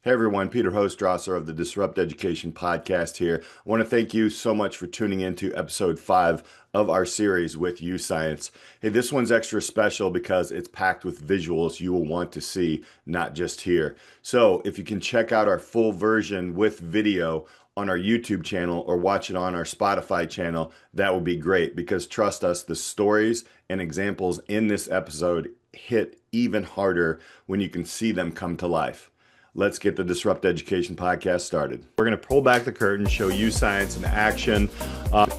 Hey everyone, Peter Hostrawser of the Disrupt Education podcast here. I want to thank you so much for tuning into episode 5 of our series with YouScience. Hey, this one's extra special because it's packed with visuals you will want to see, not just hear. So if you can check out our full version with video on our YouTube channel or watch it on our Spotify channel, that would be great because trust us, the stories and examples in this episode hit even harder when you can see them come to life. Let's get the Disrupt Education podcast started. We're going to pull back the curtain, show you science in action,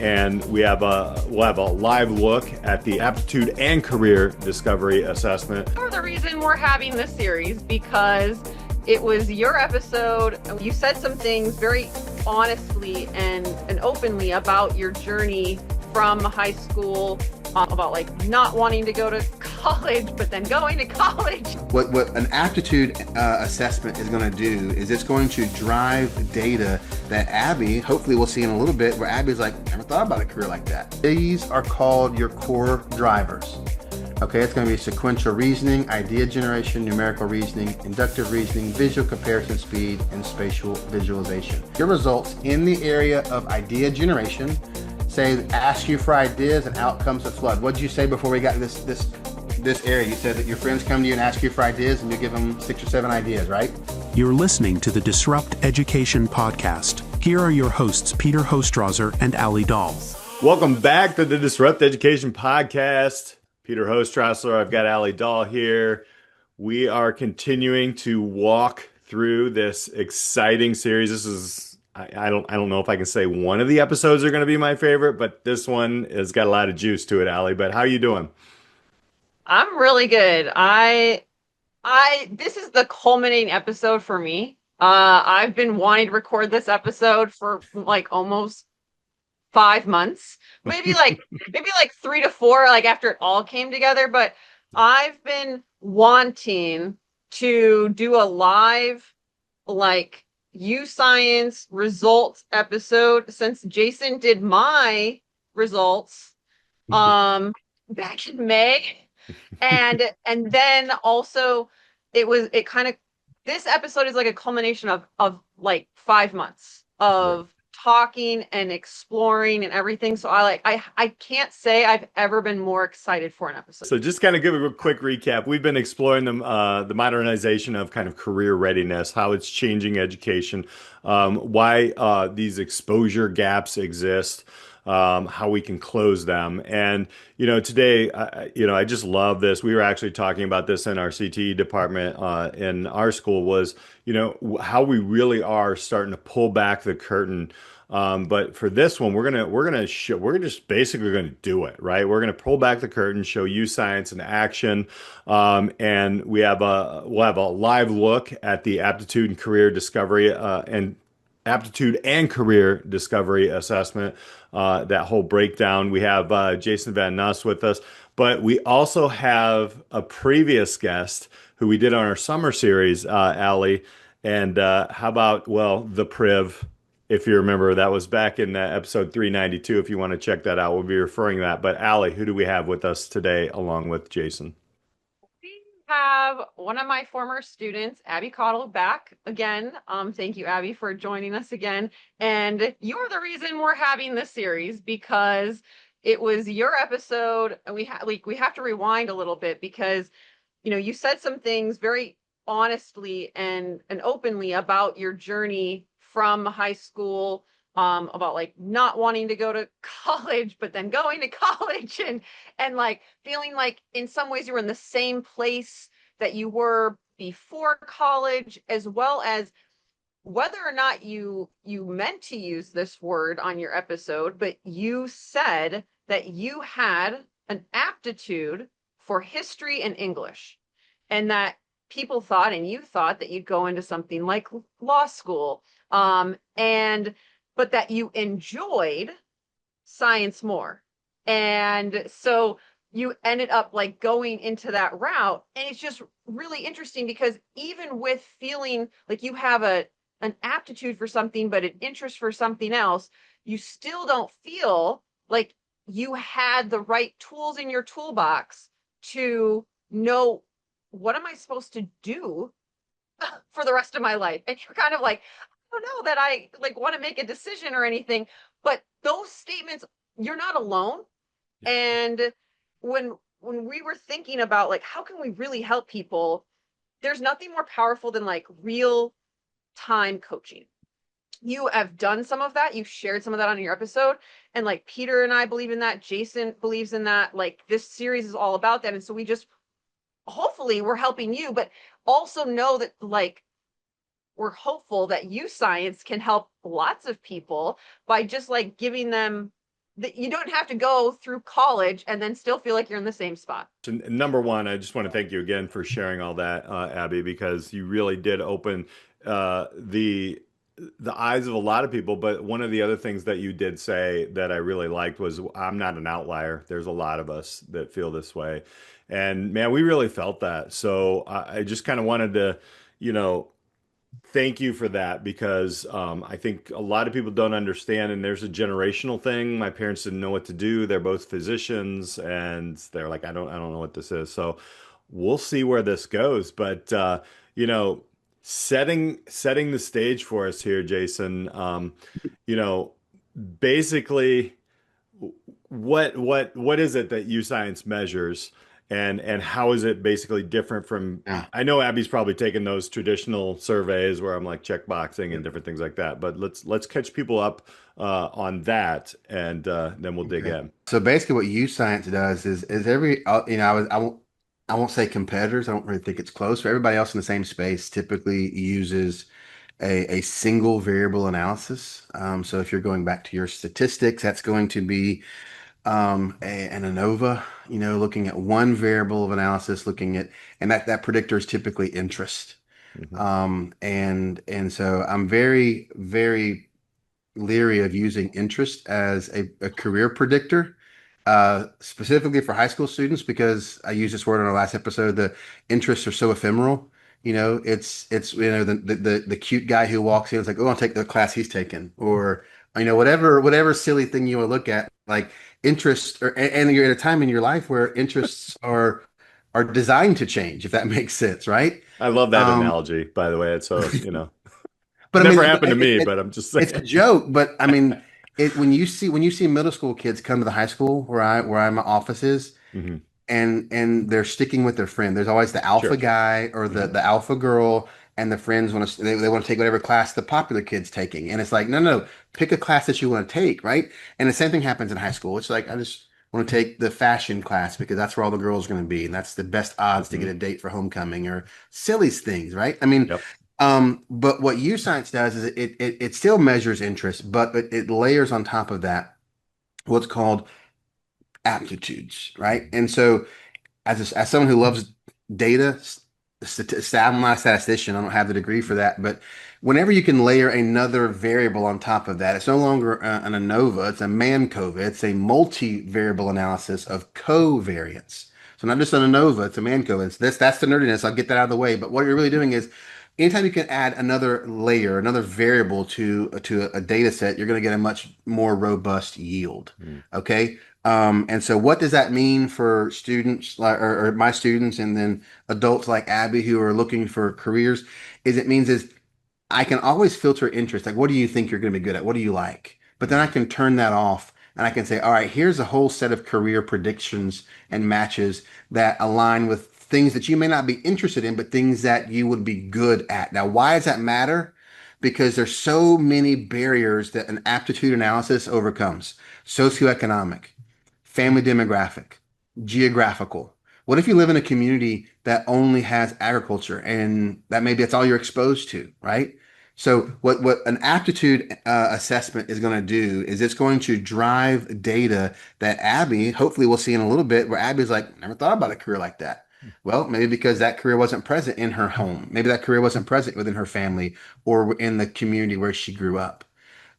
and we'll have a live look at the aptitude and career discovery assessment. For the reason we're having this series, because it was your episode. You said some things very honestly and openly about your journey from high school, about like not wanting to go to college, but then going to college. What an aptitude assessment is going to do is it's going to drive data that Abby, hopefully we'll see in a little bit, where Abby's like, never thought about a career like that. These are called your core drivers. Okay, it's going to be sequential reasoning, idea generation, numerical reasoning, inductive reasoning, visual comparison speed, and spatial visualization. Your results in the area of idea generation, say, ask you for ideas and outcomes that flood. What did you say before we got to this area? You said that your friends come to you and ask you for ideas and you give them 6 or 7 ideas, right? You're listening to the Disrupt Education podcast. Here are your hosts, Peter Hostrawser and Alli, Dahl. Welcome back to the Disrupt Education podcast. Peter Hostrawser, I've got Alli Dahl here. We are continuing to walk through this exciting series. This is I don't know if I can say one of the episodes are going to be my favorite, but this one has got a lot of juice to it, Alli. But how you doing? I'm really good. This is the culminating episode for me. I've been wanting to record this episode for like almost 5 months, maybe like 3 to 4, like after it all came together. But I've been wanting to do a live, like, YouScience results episode since Jason did my results back in May, and then also this episode is like a culmination of like 5 months of talking and exploring and everything. So I can't say I've ever been more excited for an episode. So just kind of give a quick recap. We've been exploring the modernization of kind of career readiness, how it's changing education, why these exposure gaps exist, how we can close them. And, today, I just love this. We were actually talking about this in our CTE department in our school was, how we really are starting to pull back the curtain. But for this one, we're just basically going to do it, right? We're going to pull back the curtain, show you science in action, and we'll have a live look at the aptitude and career discovery aptitude and career discovery assessment. That whole breakdown. We have Jason Van Nus with us, but we also have a previous guest who we did on our summer series, Alli. And how about, the Priv. If you remember, that was back in episode 392. If you want to check that out, we'll be referring to that. But Alli, who do we have with us today along with Jason? We have one of my former students, Abby Caudill, back again. Thank you, Abby, for joining us again. And you're the reason we're having this series, because it was your episode, and we have to rewind a little bit because you said some things very honestly and openly about your journey from high school, about like not wanting to go to college, but then going to college and like feeling like in some ways you were in the same place that you were before college, as well as whether or not you meant to use this word on your episode, but you said that you had an aptitude for history and English, and that people thought, and you thought, that you'd go into something like law school, but that you enjoyed science more. And so you ended up like going into that route. And it's just really interesting because even with feeling like you have an aptitude for something, but an interest for something else, you still don't feel like you had the right tools in your toolbox to know, what am I supposed to do for the rest of my life. And you're kind of like, I don't know that I like want to make a decision or anything. But those statements, you're not alone. And when we were thinking about like how can we really help people, there's nothing more powerful than like real time coaching. You have done some of that. You've shared some of that on your episode. And like Peter and I believe in that. Jason believes in that. Like this series is all about that. And so we just hopefully we're helping you, but also know that like we're hopeful that YouScience can help lots of people by just like giving them that you don't have to go through college and then still feel like you're in the same spot. Number one, I just want to thank you again for sharing all that, Abby, because you really did open the eyes of a lot of people. But one of the other things that you did say that I really liked was, I'm not an outlier. There's a lot of us that feel this way. And man, we really felt that. So I just kind of wanted to, you know, thank you for that because I think a lot of people don't understand, and there's a generational thing. My parents didn't know what to do. They're both physicians, and they're like, I don't know what this is. So we'll see where this goes. But you know, setting the stage for us here, Jason. You know, basically what is it that YouScience measures and how is it basically different from Yeah. I know Abby's probably taken those traditional surveys where I'm like checkboxing and different things like that, but let's catch people up on that and then we'll dig Okay. in. So basically, what YouScience does is every I won't say competitors. I don't really think it's close. But everybody else in the same space typically uses a single variable analysis. So if you're going back to your statistics, that's going to be an ANOVA, looking at one variable of analysis, looking at, and that predictor is typically interest. Mhm. And so I'm very, very leery of using interest as a career predictor, specifically for high school students, because I used this word on our last episode. The interests are so ephemeral. It's the cute guy who walks in is like, oh, I'll take the class he's taking, or whatever silly thing you want to look at, like interest, and you're at a time in your life where interests are designed to change, if that makes sense, right? I love that Um, analogy, by the way. It's so, but I never mean, happened to me, but I'm just it's a saying. joke, but I mean, when you see middle school kids come to the high school where my office is, Hmm. and they're sticking with their friend. There's always the alpha Sure. guy or the Hmm. the alpha girl, and the friends they want to take whatever class the popular kid's taking, and it's like, no, no, pick a class that you want to take, right? And the same thing happens in high school. It's like, I just want to take the fashion class because that's where all the girls are going to be, and that's the best odds to Hmm. get a date for homecoming, or silly things, right? I mean, Yep. but what YouScience does is it still measures interest, but it layers on top of that what's called aptitudes, right? And so as someone who loves data, I'm not a statistician. I don't have the degree for that. But whenever you can layer another variable on top of that, it's no longer an ANOVA, it's a MANCOVA. It's a multivariable analysis of covariance. So not just an ANOVA, it's a MANCOVA. That's the nerdiness. I'll get that out of the way. But what you're really doing is anytime you can add another layer, another variable to a data set, you're going to get a much more robust yield. Mm. Okay. And so what does that mean for students or my students and then adults like Abby who are looking for careers? It means is I can always filter interest. Like, what do you think you're going to be good at? What do you like? But then I Mhm. can turn that off and I can say, all right, here's a whole set of career predictions and matches that align with things that you may not be interested in, but things that you would be good at. Now, why does that matter? Because there's so many barriers that an aptitude analysis overcomes. Socioeconomic, family demographic, geographical. What if you live in a community that only has agriculture and that maybe that's all you're exposed to, right? So what an aptitude assessment is going to do is it's going to drive data that Abby, hopefully we'll see in a little bit, where Abby's like, never thought about a career like that. Well, maybe because that career wasn't present in her home. Maybe that career wasn't present within her family or in the community where she grew up.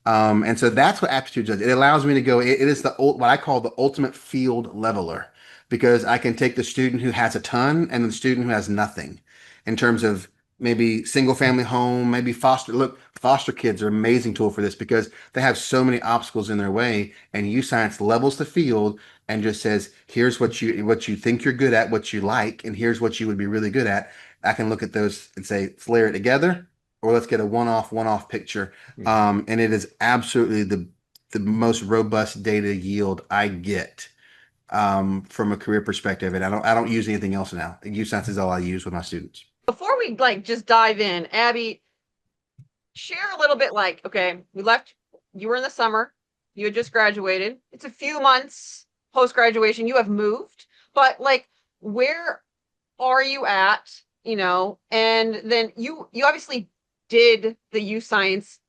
And so that's what aptitude does. It allows me to go, it is what I call the ultimate field leveler, because I can take the student who has a ton and the student who has nothing in terms of maybe single family home, maybe foster. Look, foster kids are an amazing tool for this because they have so many obstacles in their way, and YouScience levels the field and just says, here's what you think you're good at, what you like, and here's what you would be really good at. I can look at those and say, let's layer it together, or let's get a one-off picture. And it is absolutely the most robust data yield I get from a career perspective. And I don't use anything else now. YouScience is all I use with my students. Before we like just dive in, Abby, share a little bit like, okay, you were in the summer, you had just graduated. It's a few months post-graduation, you have moved, but like, where are you at, and then you obviously did the YouScience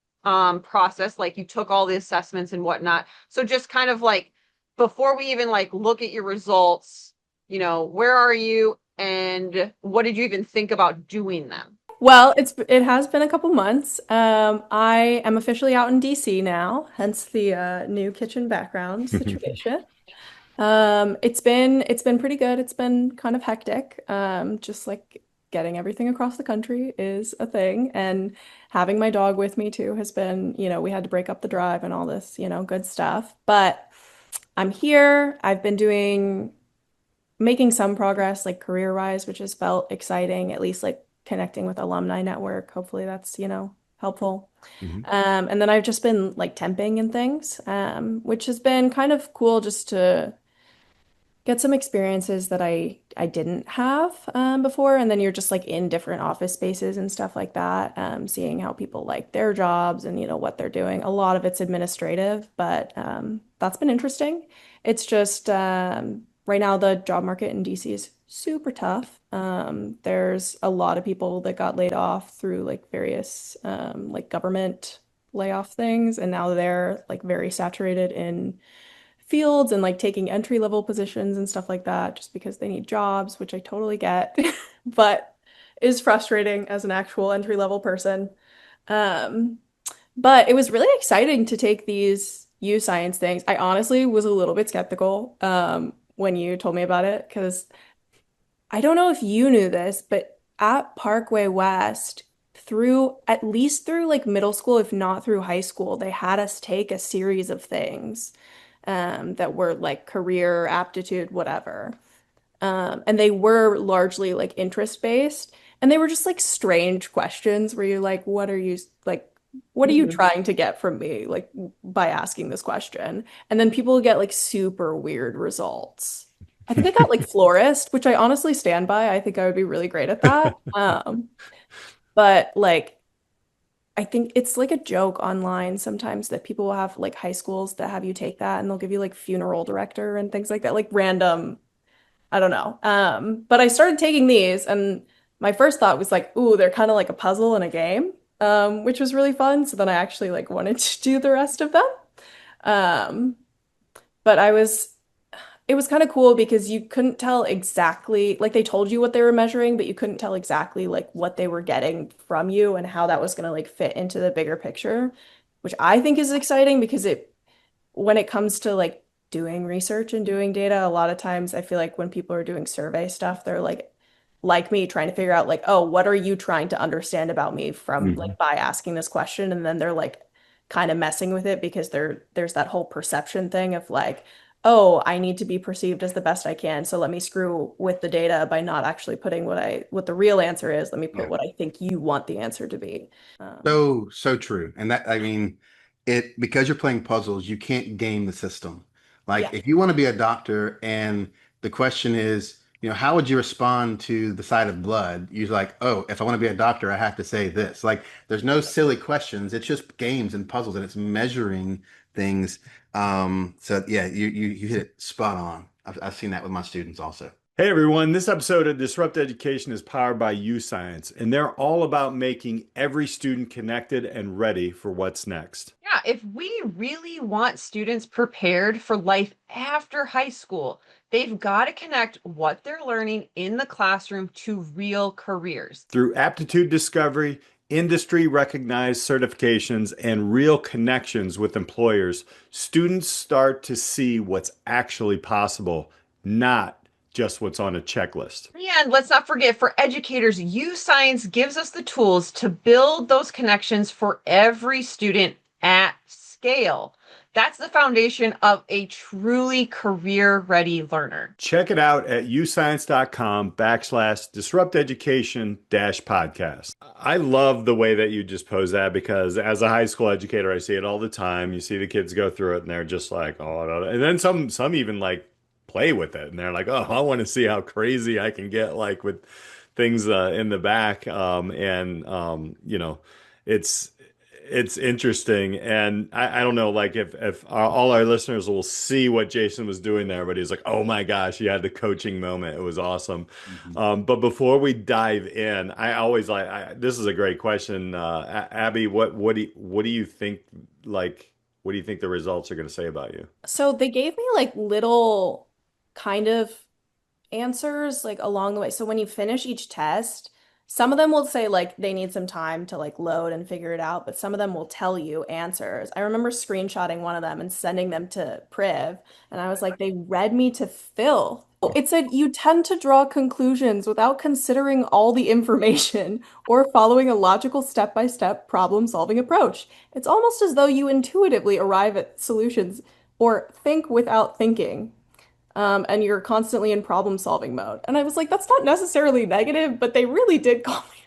process, like you took all the assessments and whatnot. So just kind of like, before we even like look at your results, where are you and what did you even think about doing them? Well, it has been a couple months. I am officially out in DC now, hence the new kitchen background situation. It's been pretty good. It's been kind of hectic. Just like getting everything across the country is a thing, and having my dog with me too has been, we had to break up the drive and all this, good stuff. But I'm here. I've been making some progress, like career-wise, which has felt exciting, at least like connecting with alumni network. Hopefully that's, helpful. Mhm. And then I've just been like temping and things, which has been kind of cool just to get some experiences that I didn't have before. And then you're just like in different office spaces and stuff like that, seeing how people like their jobs and what they're doing. A lot of it's administrative, but that's been interesting. It's just right now the job market in DC is super tough. There's a lot of people that got laid off through like various like government layoff things, and now they're like very saturated in fields and like taking entry level positions and stuff like that just because they need jobs, which I totally get, but is frustrating as an actual entry level person. Um, but it was really exciting to take these YouScience things. I honestly was a little bit skeptical when you told me about it because I don't know if you knew this, but at Parkway West, at least through like middle school, if not through high school, they had us take a series of things that were like career aptitude, whatever. And they were largely like interest based. And they were just like strange questions where you're like, what are you Mhm. trying to get from me? Like by asking this question. And then people get like super weird results. I think I got like florist, which I honestly stand by. I think I would be really great at that. But like I think it's like a joke online sometimes that people will have like high schools that have you take that and they'll give you like funeral director and things like that, like random, I don't know. But I started taking these and my first thought was like, ooh, they're kind of like a puzzle in a game, which was really fun. So then I actually like wanted to do the rest of them. Um, but it was kind of cool because you couldn't tell exactly, like they told you what they were measuring, but you couldn't tell exactly like what they were getting from you and how that was going to like fit into the bigger picture, which I think is exciting because when it comes to like doing research and doing data, a lot of times I feel like when people are doing survey stuff, they're like me trying to figure out like, oh, what are you trying to understand about me from Mhm. like by asking this question? And then they're like kind of messing with it because there's that whole perception thing of like, oh, I need to be perceived as the best I can. So let me screw with the data by not actually putting what the real answer is. Let me put Yeah. what I think you want the answer to be. Um, So true. And that, I mean, because you're playing puzzles, you can't game the system. Like yeah. if you want to be a doctor and the question is, how would you respond to the sight of blood? You're like, oh, if I want to be a doctor, I have to say this. Like there's no silly questions. It's just games and puzzles and it's measuring things. So yeah, you hit it spot on. I've seen that with my students also. Hey everyone, this episode of Disrupt Education is powered by YouScience, and they're all about making every student connected and ready for what's next. Yeah, if we really want students prepared for life after high school, they've got to connect what they're learning in the classroom to real careers. Through aptitude discovery, industry recognized certifications, and real connections with employers, students start to see what's actually possible, not just what's on a checklist. And let's not forget, for educators, YouScience gives us the tools to build those connections for every student at scale. That's the foundation of a truly career-ready learner. Check it out at youscience.com/disrupt education podcast. I love the way that you just posed that because as a high school educator, I see it all the time. You see the kids go through it and they're just like, oh, no. And then some even like play with it and they're like, oh, I want to see how crazy I can get like with things in the back. You know, it's it's interesting, and I don't know, like if all our listeners will see what Jason was doing there, but he's like, "Oh my gosh, he had the coaching moment. It was awesome." Mhm. But before we dive in, I always like this is a great question, Abby. What do you think? Like, what do you think the results are going to say about you? So they gave me like little kind of answers like along the way. So when you finish each test, some of them will say like they need some time to like load and figure it out, but some of them will tell you answers. I remember screenshotting one of them and sending them to Priv, and I was like, they read me to filth. It said you tend to draw conclusions without considering all the information or following a logical step-by-step problem-solving approach. It's almost as though you intuitively arrive at solutions or think without thinking. And you're constantly in problem solving mode. And I was like, that's not necessarily negative, but they really did call me.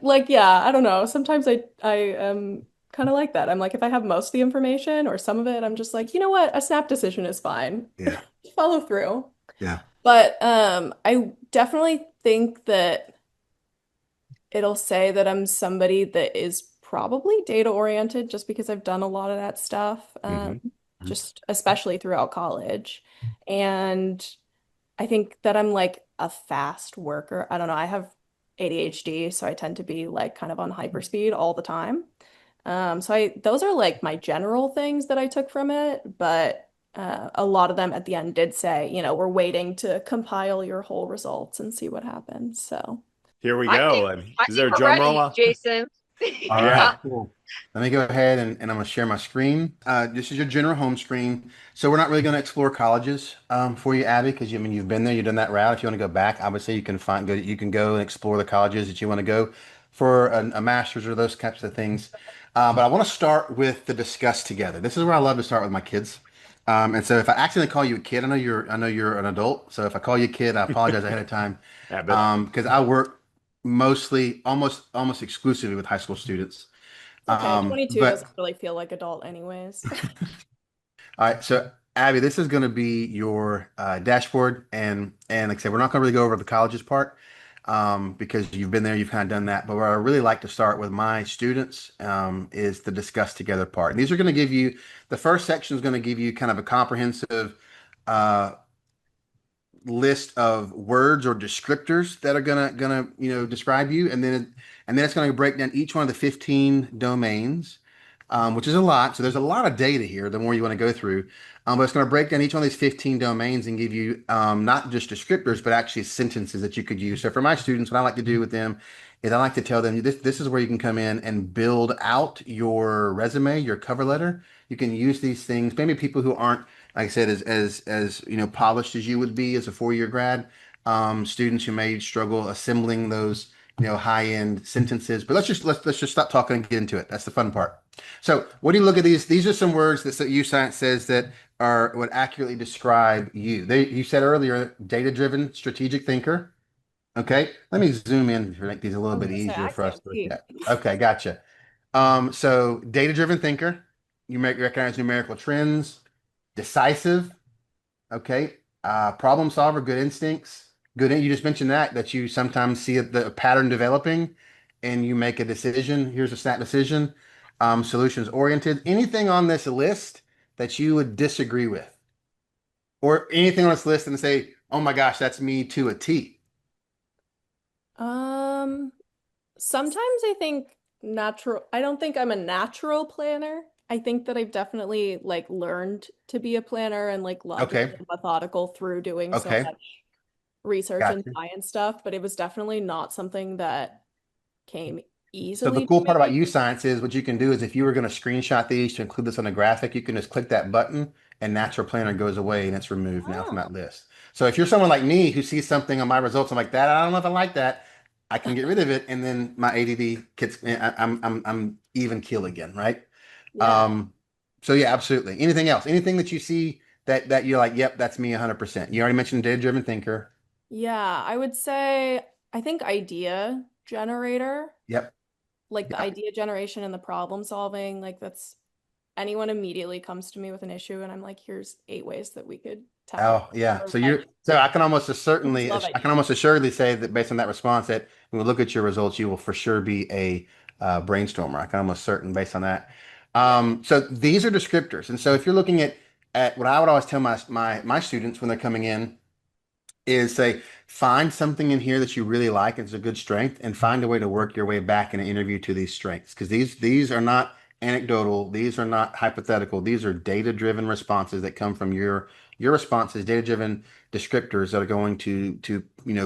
Like, yeah, I don't know. Sometimes I am kind of like that. I'm like, if I have most of the information or some of it, I'm just like, you know what? A snap decision is fine. Yeah, Follow through. yeah. But I definitely think that it'll say that I'm somebody that is probably data oriented just because I've done a lot of that stuff, hmm just especially throughout college. And I think that I'm like a fast worker. I don't know. I have ADHD, so I tend to be like kind of on hyperspeed all the time. Those are like my general things that I took from it, but a lot of them at the end did say, you know, we're waiting to compile your whole results and see what happens. So. Here we I think go. I mean, I is think there a we're drum ready, roll? Jason. All Yeah. right, cool. Let me go ahead and I'm going to share my screen. This is your general home screen. So we're not really going to explore colleges for you, Abby, because I mean you've been there, you've done that route. If you want to go back, obviously you can go and explore the colleges that you want to go for a master's or those types of things. But I want to start with the discuss together. This is where I love to start with my kids. And so if I accidentally call you a kid, I know you're an adult. So if I call you a kid, I apologize ahead of time. Habit. Because I work mostly almost exclusively with high school students. It's okay. 22 But doesn't really feel like adult anyways. all right, so Abby, this is going to be your dashboard, and like I said, we're not going to really go over the colleges part because you've been there, you've kind of done that. But where I really like to start with my students is the discuss together part. And these are going to give you the first section is going to give you kind of a comprehensive uh, list of words or descriptors that are gonna describe you, and then it's gonna break down each one of the 15 domains, which is a lot. So there's a lot of data here. The more you want to go through, but it's gonna break down each one of these 15 domains and give you not just descriptors, but actually sentences that you could use. So for my students, what I like to do with them is I like to tell them this is where you can come in and build out your resume, your cover letter. You can use these things. Maybe people who aren't, like I said, as polished as you would be as a 4-year grad, students who may struggle assembling those high end sentences. But let's just stop talking and get into it. That's the fun part. So what do you look at these? These are some words that YouScience says that are would accurately describe you. You said earlier, data driven, strategic thinker. Okay, let me zoom in to make these a I little was bit gonna say easier I for us can't to look see. at. Okay, gotcha. So data-driven thinker, you may recognize numerical trends, decisive, okay, problem solver, good instincts, you just mentioned that you sometimes see the pattern developing and you make a decision. Here's a snap decision. Solutions oriented. Anything on this list that you would disagree with, or anything on this list and say, oh my gosh, that's me to a T. Um, Sometimes I think I don't think I'm a natural planner. I think that I've definitely like learned to be a planner and like logical Okay, and methodical through doing so okay, much research and gotcha. science stuff, but it was definitely not something that came So the easily to cool part about me. YouScience is what you can do is if you were going to screenshot these to include this on a graphic, you can just click that button and Natural Planner goes away and it's removed now from Oh, that list. So if you're someone like me who sees something on my results, I'm like that, I don't know if I like that. I can get rid of it, and then my ADD gets, I'm even keel again, right? Yeah. Um, so yeah, absolutely. Anything else? Anything that you see that you're like, yep, that's me 100%. You already mentioned data-driven thinker. Yeah, I would say I think idea generator, Yep. like the Yep. idea generation and the problem solving, like that's anyone immediately comes to me with an issue and I'm like, here's 8 ways that we could tackle Oh, yeah. or So like I can almost I just certainly, love I can ideas. almost assuredly say that based on that response, that when we look at your results, you will for sure be a brainstormer. I can almost certain based on that. Yeah. So these are descriptors. And so if you're looking at what I would always tell my students when they're coming in is say, find something in here that you really like and it's a good strength, and find a way to work your way back in an interview to these strengths. Because these are not anecdotal, these are not hypothetical, these are data-driven responses that come from your responses, data-driven descriptors that are going to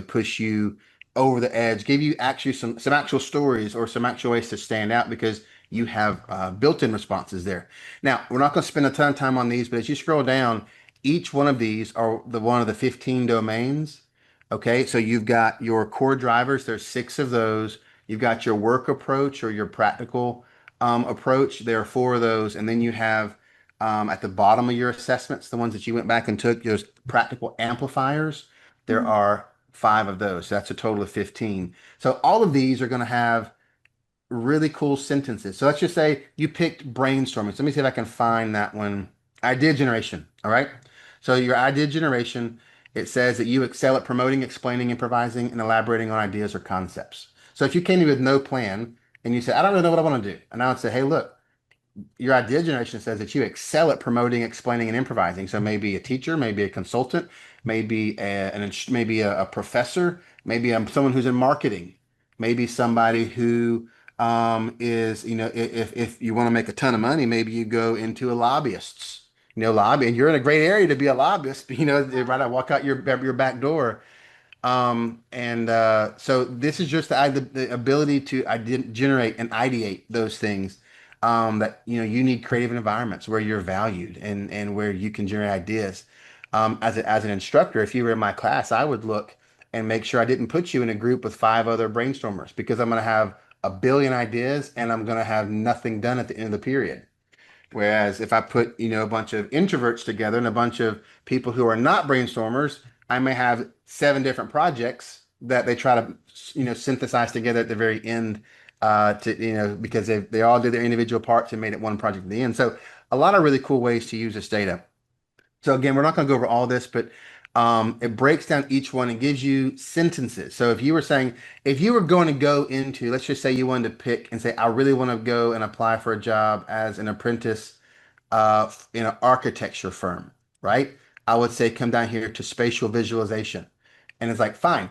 push you over the edge, give you actually some actual stories or some actual ways to stand out because you have built-in responses there. Now, we're not going to spend a ton of time on these, but as you scroll down, each one of these are one of the 15 domains. Okay, so you've got your core drivers, there's 6 of those. You've got your work approach or your practical approach, there are 4 of those. And then you have at the bottom of your assessments, the ones that you went back and took, those practical amplifiers, there Mhm. are 5 of those. So that's a total of 15. So all of these are going to have really cool sentences. So let's just say you picked brainstorming. So let me see if I can find that one. Idea generation. All right. So your idea generation, it says that you excel at promoting, explaining, improvising, and elaborating on ideas or concepts. So if you came in with no plan and you said, I don't really know what I want to do, and I would say, hey, look, your idea generation says that you excel at promoting, explaining, and improvising. So maybe a teacher, maybe a consultant, maybe a professor, maybe someone who's in marketing, maybe somebody who is, if you want to make a ton of money, maybe you go into a lobbyist's, lobby, and you're in a great area to be a lobbyist, right, I walk out your back door. So this is just the ability to generate and ideate those things that you need creative environments where you're valued and where you can generate ideas. As an instructor, if you were in my class, I would look and make sure I didn't put you in a group with 5 other brainstormers because I'm going to have a billion ideas and I'm going to have nothing done at the end of the period. Whereas if I put, a bunch of introverts together and a bunch of people who are not brainstormers, I may have 7 different projects that they try to, synthesize together at the very end, because they all did their individual parts and made it one project at the end. So a lot of really cool ways to use this data. So again, we're not going to go over all this, but it breaks down each one and gives you sentences. So if you were going to go into, let's just say you wanted to pick and say, I really want to go and apply for a job as an apprentice in an architecture firm, right? I would say come down here to spatial visualization. And it's like, fine,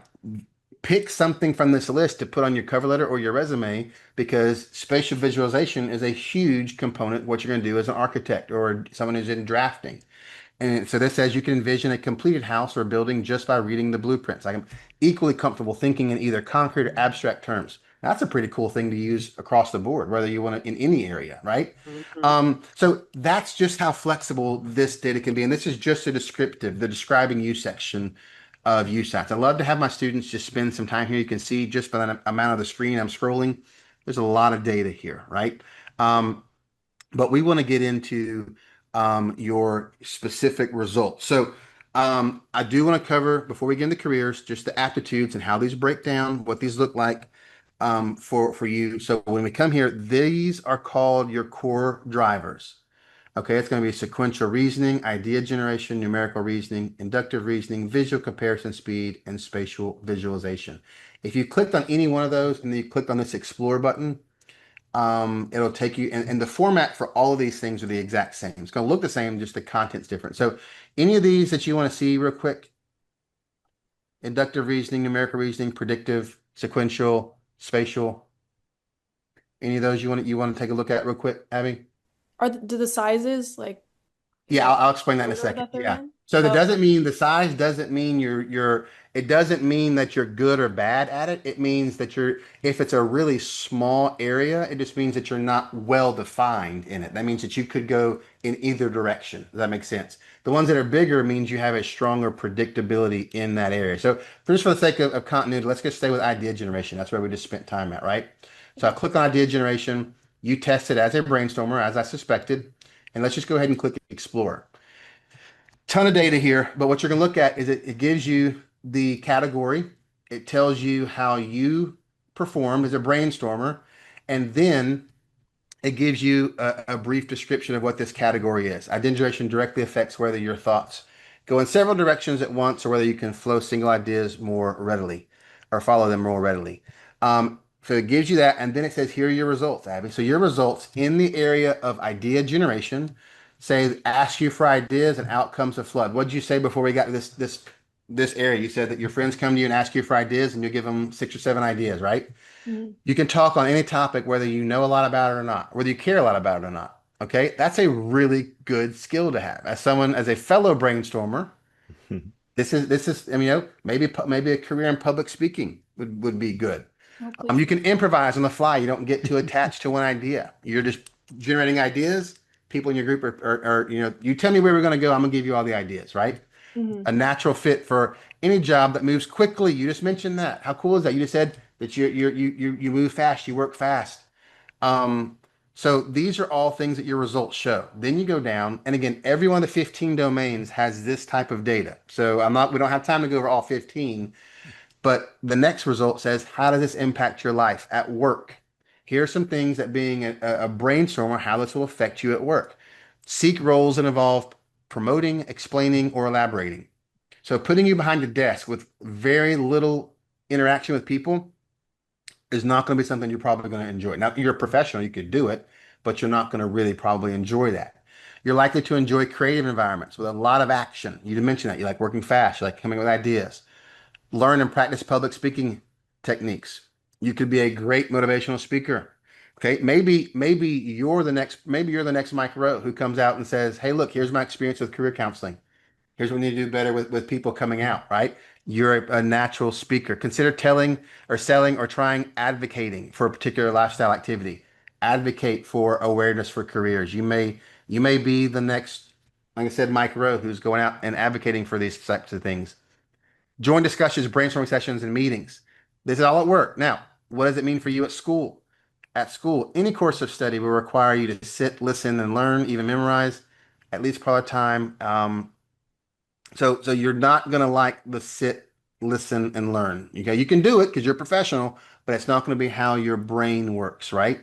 pick something from this list to put on your cover letter or your resume because spatial visualization is a huge component of what you're going to do as an architect or someone who's in drafting. And so this says you can envision a completed house or building just by reading the blueprints. I'm equally comfortable thinking in either concrete or abstract terms. That's a pretty cool thing to use across the board, whether you want to in any area, right? Mhm. So that's just how flexible this data can be. And this is just the describing you section of YouScience. I love to have my students just spend some time here. You can see just by the amount of the screen I'm scrolling, there's a lot of data here, right? Um, but we want to get into your specific results. So I do want to cover, before we get into careers, just the aptitudes and how these break down, what these look like for you. So when we come here, these are called your core drivers. Okay, it's going to be sequential reasoning, idea generation, numerical reasoning, inductive reasoning, visual comparison speed, and spatial visualization. If you clicked on any one of those and then you clicked on this explore button, it'll take you, and the format for all of these things are the exact same. It's going to look the same, just the content's different. So any of these that you want to see real quick, inductive reasoning, numerical reasoning, predictive, sequential, spatial, any of those you want to take a look at real quick, Abby? Do the sizes like, is Yeah, that I'll explain that in a order second. that they're Yeah. in? So that Oh, doesn't mean the size doesn't mean it doesn't mean that you're good or bad at it. It means that if it's a really small area, it just means that you're not well defined in it. That means that you could go in either direction. Does that make sense? The ones that are bigger means you have a stronger predictability in that area. So just for the sake of continuity, let's just stay with idea generation. That's where we just spent time at, right? So I click on idea generation. You test it as a brainstormer, as I suspected, and let's just go ahead and click explore. Ton of data here, but what you're going to look at is it gives you the category. It tells you how you performed as a brainstormer, and then it gives you a brief description of what this category is. Idea generation directly affects whether your thoughts go in several directions at once or whether you can flow single ideas more readily or follow them more readily. So it gives you that, and then it says, here are your results, Abby. So your results in the area of idea generation say, ask you for ideas and outcomes of flood. What did you say before we got to this area? You said that your friends come to you and ask you for ideas, and you give them 6 or 7 ideas, right? mhm. You can talk on any topic, whether you know a lot about it or not, whether you care a lot about it or not. Okay, that's a really good skill to have as a fellow brainstormer. This is, I mean, maybe a career in public speaking would be good. Oh, please. You can improvise on the fly. You don't get too attached to one idea. You're just generating ideas. People in your group are you tell me where we're going to go. I'm going to give you all the ideas, right? Mhm. A natural fit for any job that moves quickly. You just mentioned that. How cool is that? You just said that you move fast, you work fast. Um, so these are all things that your results show. Then you go down, and again, every one of the 15 domains has this type of data. So we don't have time to go over all 15, but the next result says, how does this impact your life at work? Here are some things that being a brainstormer, how this will affect you at work. Seek roles that involve promoting, explaining, or elaborating. So putting you behind a desk with very little interaction with people is not going to be something you're probably going to enjoy. Now, you're a professional, you could do it, but you're not going to really probably enjoy that. You're likely to enjoy creative environments with a lot of action. You mentioned that. You like working fast, you like coming with ideas. Learn and practice public speaking techniques. You could be a great motivational speaker. Okay, maybe you're the next Mike Rowe who comes out and says, "Hey, look, here's my experience with career counseling. Here's what we need to do better with people coming out," right? You're a natural speaker. Consider telling or selling or trying advocating for a particular lifestyle activity. Advocate for awareness for careers. You may be the next, like I said, Mike Rowe, who's going out and advocating for these types of things. Join discussions, brainstorming sessions, and meetings. This is all at work. Now, what does it mean for you at school? At school, any course of study will require you to sit, listen, and learn, even memorize at least part of the time. So you're not gonna like the sit, listen, and learn. Okay, you can do it because you're a professional, but it's not gonna be how your brain works, right?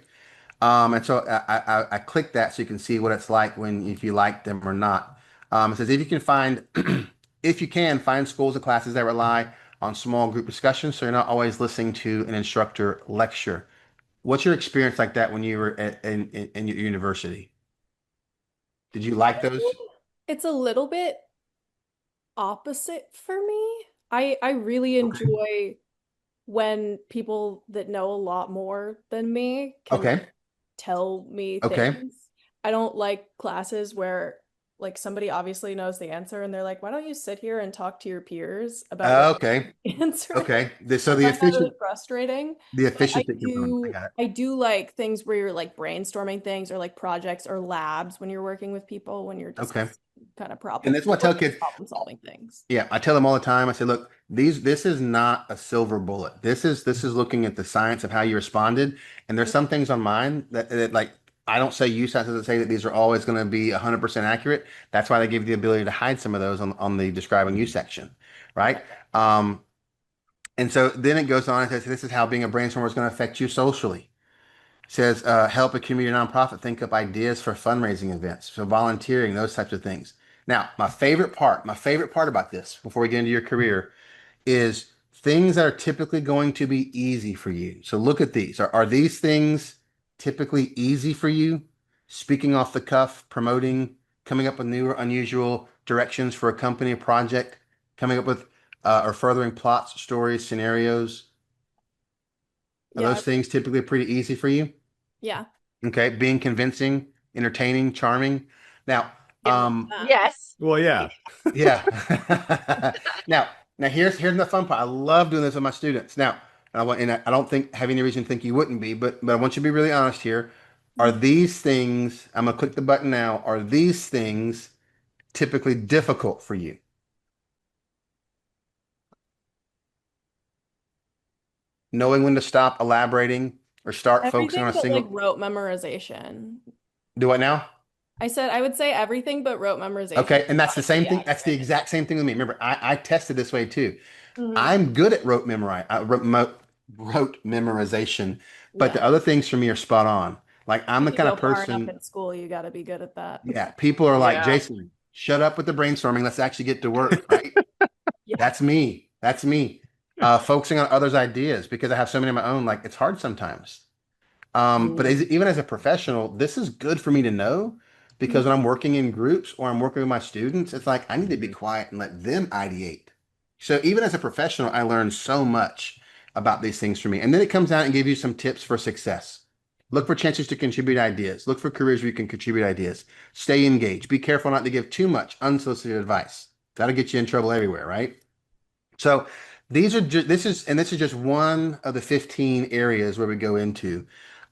And so I click that so you can see what it's like if you like them or not. It says if you can find if you can find schools and classes that rely on small group discussions, so you're not always listening to an instructor lecture. What's your experience like that when you were in your university? Did you like those? It's a little bit opposite for me. I really Okay. enjoy when people that know a lot more than me can like Okay. tell me Okay. things. I don't like classes where like somebody obviously knows the answer and they're like, why don't you sit here and talk to your peers about what Okay. the answer is? Okay. So I find that really frustrating. the But I efficiency component. I do got it. I do like things where you're like brainstorming things or like projects or labs when you're working with people when you're Okay. discussing kind of And that's what I tell kids. problem solving things. Yeah, I tell them all the time. I say, look, this is not a silver bullet. This is looking at the science of how you responded. And there's some things on mine that like I don't say YouScience doesn't say that these are always going to be 100% accurate. That's why they give you the ability to hide some of those on the describing you section, right? Um, and so then it goes on and says, this is how being a brainstormer is going to affect you socially. Says help a community or nonprofit think up ideas for fundraising events, so volunteering, those types of things. Now, my favorite part about this, before we get into your career, is things that are typically going to be easy for you. So look at these. Are these things typically easy for you? Speaking off the cuff, promoting, coming up with new or unusual directions for a company or project, coming up with or furthering plots, stories, scenarios. Are Yeah, those things typically pretty easy for you? yeah. Okay, being convincing, entertaining, charming. Now, Yes. Well, yeah. Yeah. Now, here's the fun part. I love doing this with my students. Now, I don't think have any reason to think you wouldn't be, but I want you to be really honest here. Are these things, I'm gonna click the button now, are these things typically difficult for you? Knowing when to stop elaborating or start focusing on Everything a but like single, rote memorization. do what now? I said I would say everything but rote memorization Okay, is and that's the same honestly thing. That's the accurate. exact same thing with me. Remember, I tested this way too. Mhm. I'm good at rote memorization, but Yeah. the other things for me are spot on. Like I'm If the you kind go of far enough person, in school, you got to be good at that. yeah, people are like, Yeah. Jason, shut up with the brainstorming. Let's actually get to work, right? Yeah. That's me. That's me. Focusing on others' ideas because I have so many of my own, like it's hard sometimes. But even as a professional, this is good for me to know because Mhm. when I'm working in groups or I'm working with my students, it's like I need to be Mhm. quiet and let them ideate. So even as a professional, I learned so much about these things for me. And then it comes out and gives you some tips for success. Look for chances to contribute ideas. Look for careers where you can contribute ideas. Stay engaged. Be careful not to give too much unsolicited advice. That'll get you in trouble everywhere, right? So these are just this is just one of the 15 areas where we go into.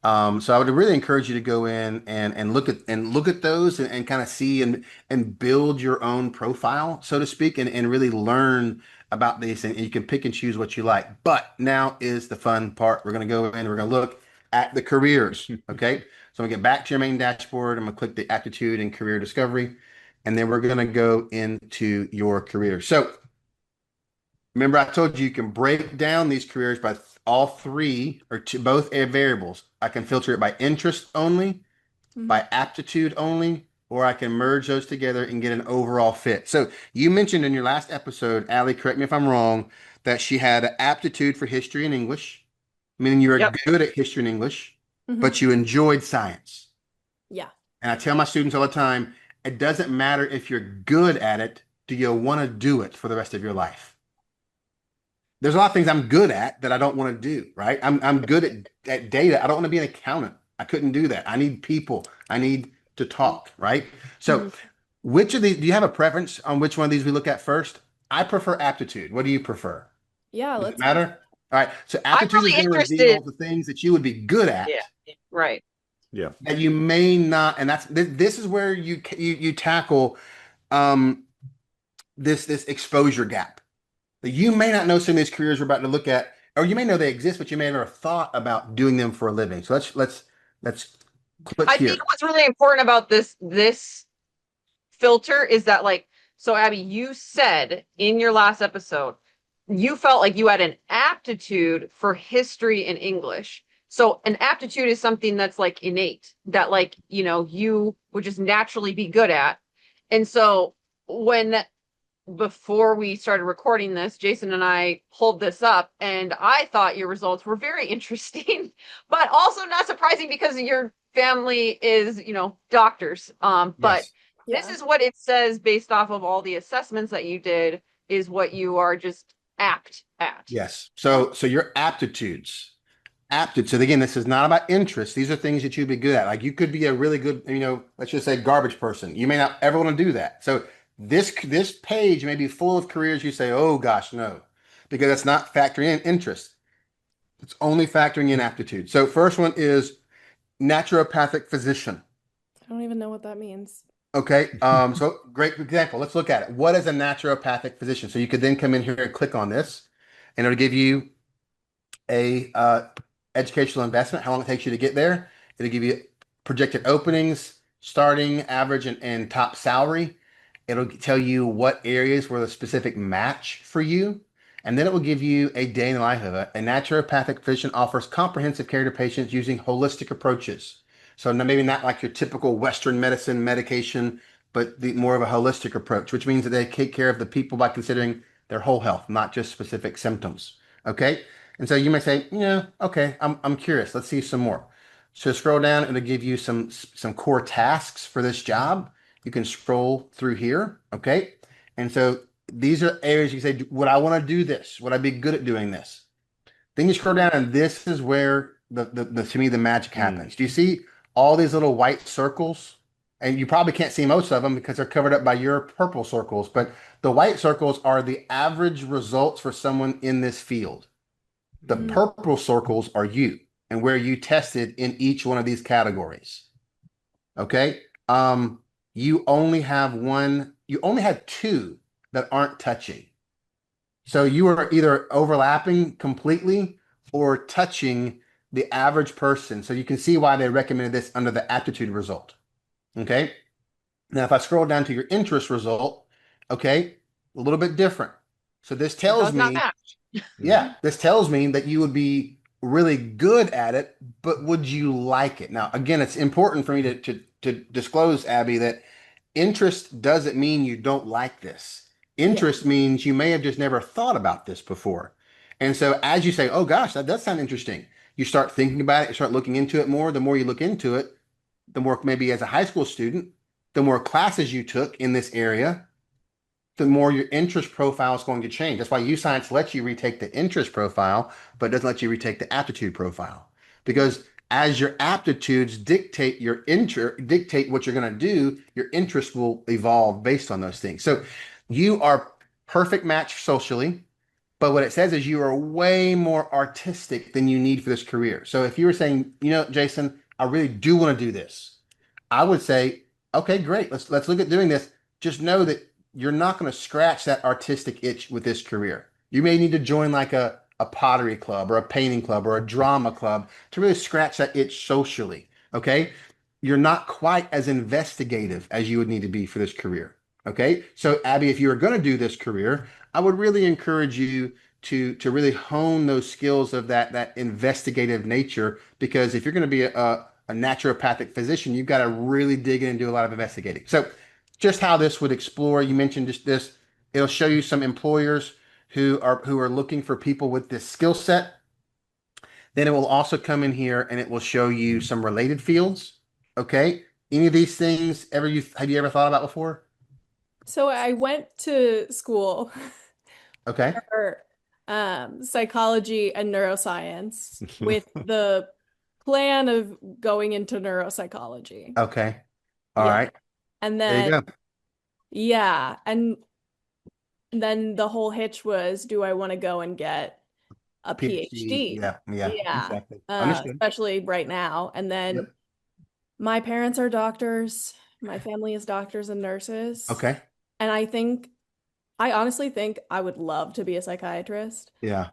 So I would really encourage you to go in and look at those and kind of see and build your own profile, so to speak, and really learn about these and you can pick and choose what you like. But now is the fun part. We're gonna go in, we're gonna look at the careers. Okay. So I'm gonna get back to your main dashboard. I'm gonna click the aptitude and career discovery, and then we're gonna go into your career. So remember, I told you you can break down these careers by all three or two, both variables. I can filter it by interest only, Mhm. by aptitude only, or I can merge those together and get an overall fit. So you mentioned in your last episode, Allie, correct me if I'm wrong, that she had an aptitude for history and English, meaning you were Yep. good at history and English, Mhm. but you enjoyed science. Yeah. And I tell my students all the time, it doesn't matter if you're good at it, do you want to do it for the rest of your life? There's a lot of things I'm good at that I don't want to do, right? I'm good at data. I don't want to be an accountant. I couldn't do that. I need people. I need to talk, right? So, Mhm. which of these do you have a preference on which one of these we look at first? I prefer aptitude. What do you prefer? Yeah, Does it let's go. matter? All right. So I'm aptitude is really going to interested. reveal the things that you would be good Yeah. at Right. Yeah. that you may not, and this is where you tackle um this exposure gap. You may not know some of these careers we're about to look at, or you may know they exist, but you may have never thought about doing them for a living. So let's click I think here. what's really important about this filter is that, like, so Abby, you said in your last episode, you felt like you had an aptitude for history and English. So an aptitude is something that's like innate, that like, you would just naturally be good at. And so when before we started recording this, Jason and I pulled this up, and I thought your results were very interesting, but also not surprising because your family is, doctors. But Yes. this Yeah. is what it says based off of all the assessments that you did, is what you are just apt at. Yes. So your aptitudes. Aptitude. So again, this is not about interest. These are things that you'd be good at. Like you could be a really good, let's just say garbage person. You may not ever want to do that. So this page may be full of careers you say, oh gosh, no, because it's not factoring in interest. It's only factoring in aptitude. So first one is naturopathic physician. I don't even know what that means. Okay. So great example. Let's look at it. What is a naturopathic physician? So you could then come in here and click on this, and it'll give you a educational investment, how long it takes you to get there. It'll give you projected openings, starting, average, and top salary. It'll tell you what areas were the specific match for you. And then it will give you a day in the life of it. A naturopathic physician offers comprehensive care to patients using holistic approaches. So maybe not like your typical Western medicine medication, but more of a holistic approach, which means that they take care of the people by considering their whole health, not just specific symptoms. Okay. And so you may say, yeah, okay, I'm curious. Let's see some more. So scroll down, it'll give you some core tasks for this job. You can scroll through here, okay? And so these are areas you say, would I want to do this? Would I be good at doing this? Then you scroll down, and this is where the to me the magic Mm. happens. Do you see all these little white circles And you probably can't see most of them because they're covered up by your purple circles. But the white circles are the average results for someone in this field. The Mm. purple circles are you and where you tested in each one of these categories. Okay. You only have two that aren't touching. So you are either overlapping completely or touching the average person. So you can see why they recommended this under the aptitude result. Okay. Now, if I scroll down to your interest result, okay, a little bit different. So this It tells does not me, match. yeah, this tells me that you would be really good at it, but would you like it? Now, again, it's important for me to disclose, Abby, that interest doesn't mean you don't like this. Yeah. Interest means you may have just never thought about this before. And so as you say, oh gosh, that does sound interesting, you start thinking about it, you start looking into it more. The more you look into it, the more maybe as a high school student, the more classes you took in this area, the more your interest profile is going to change. That's why YouScience lets you retake the interest profile, but doesn't let you retake the aptitude profile. Because as your aptitudes dictate dictate what you're going to do, your interest will evolve based on those things. So you are perfect match socially, but what it says is you are way more artistic than you need for this career. So if you were saying, Jason, I really do want to do this, I would say, okay, great. Let's look at doing this. Just know that you're not going to scratch that artistic itch with this career. You may need to join like a pottery club or a painting club or a drama club to really scratch that itch socially. Okay. You're not quite as investigative as you would need to be for this career. Okay. So Abby, if you are going to do this career, I would really encourage you to really hone those skills of that investigative nature, because if you're going to be a naturopathic physician, you've got to really dig in and do a lot of investigating. So just how this would explore, you mentioned just this, it'll show you some employers who are looking for people with this skill set. Then it will also come in here and it will show you some related fields. Okay. Any of these things have you ever thought about before? So I went to school Okay. for psychology and neuroscience with the plan of going into neuropsychology. Okay. All Yeah. right. And There you then, go. yeah. And then the whole hitch was, do I want to go and get a PhD. PhD? Yeah. Yeah. Yeah. Exactly. Understood. Especially right now. And then Yep. my parents are doctors. My family is doctors and nurses. Okay. And I honestly think I would love to be a psychiatrist. Yeah.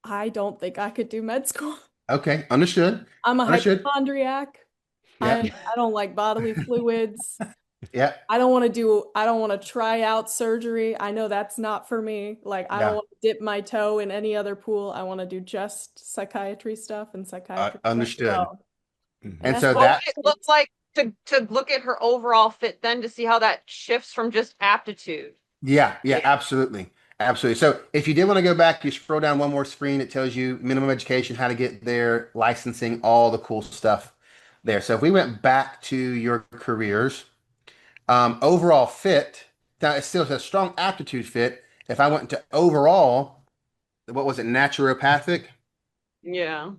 I don't think I could do med school. Okay. Understood. I'm a Understood. hypochondriac. Yeah. I don't like bodily fluids. Yeah. I don't want to try out surgery. I know that's not for me. Like, I don't Yeah. want to dip my toe in any other pool. I want to do just psychiatry stuff and psychiatry stuff. Understood. So And that's so What would that, it look like to look at her overall fit then to see how that shifts from just aptitude? yeah, Yeah. absolutely. Absolutely. So if you did want to go back, you scroll down one more screen, it tells you minimum education, how to get there, licensing, all the cool stuff there. So if we went back to your careers, overall fit, now it still says strong aptitude fit. If I went to overall, what was it, naturopathic? Yeah.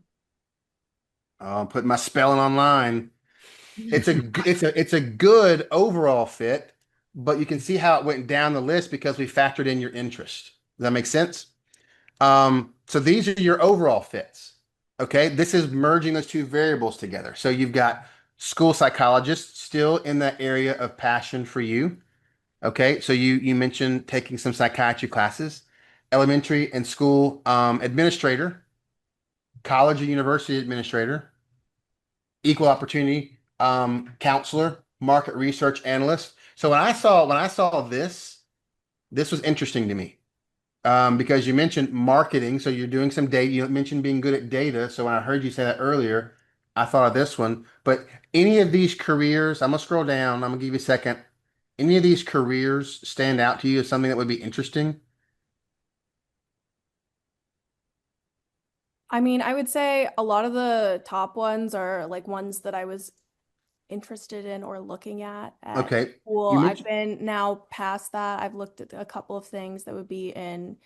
I'm putting my spelling online. It's a good overall fit, but you can see how it went down the list because we factored in your interest. Does that make sense? So these are your overall fits. Okay, this is merging those two variables together. So you've got school psychologist still in that area of passion for you. Okay, so you mentioned taking some psychiatry classes, elementary and school administrator, college and university administrator, equal opportunity counselor, market research analyst. So when I saw this was interesting to me, because you mentioned marketing, so you're doing some data. You mentioned being good at data. So when I heard you say that earlier, I thought of this one. But any of these careers, I'm gonna scroll down. I'm gonna give you a second. Any of these careers stand out to you as something that would be interesting? I mean, I would say a lot of the top ones are like ones that I was interested in or looking at Okay, school. you I've mentioned been now past that. I've looked at a couple of things that would be in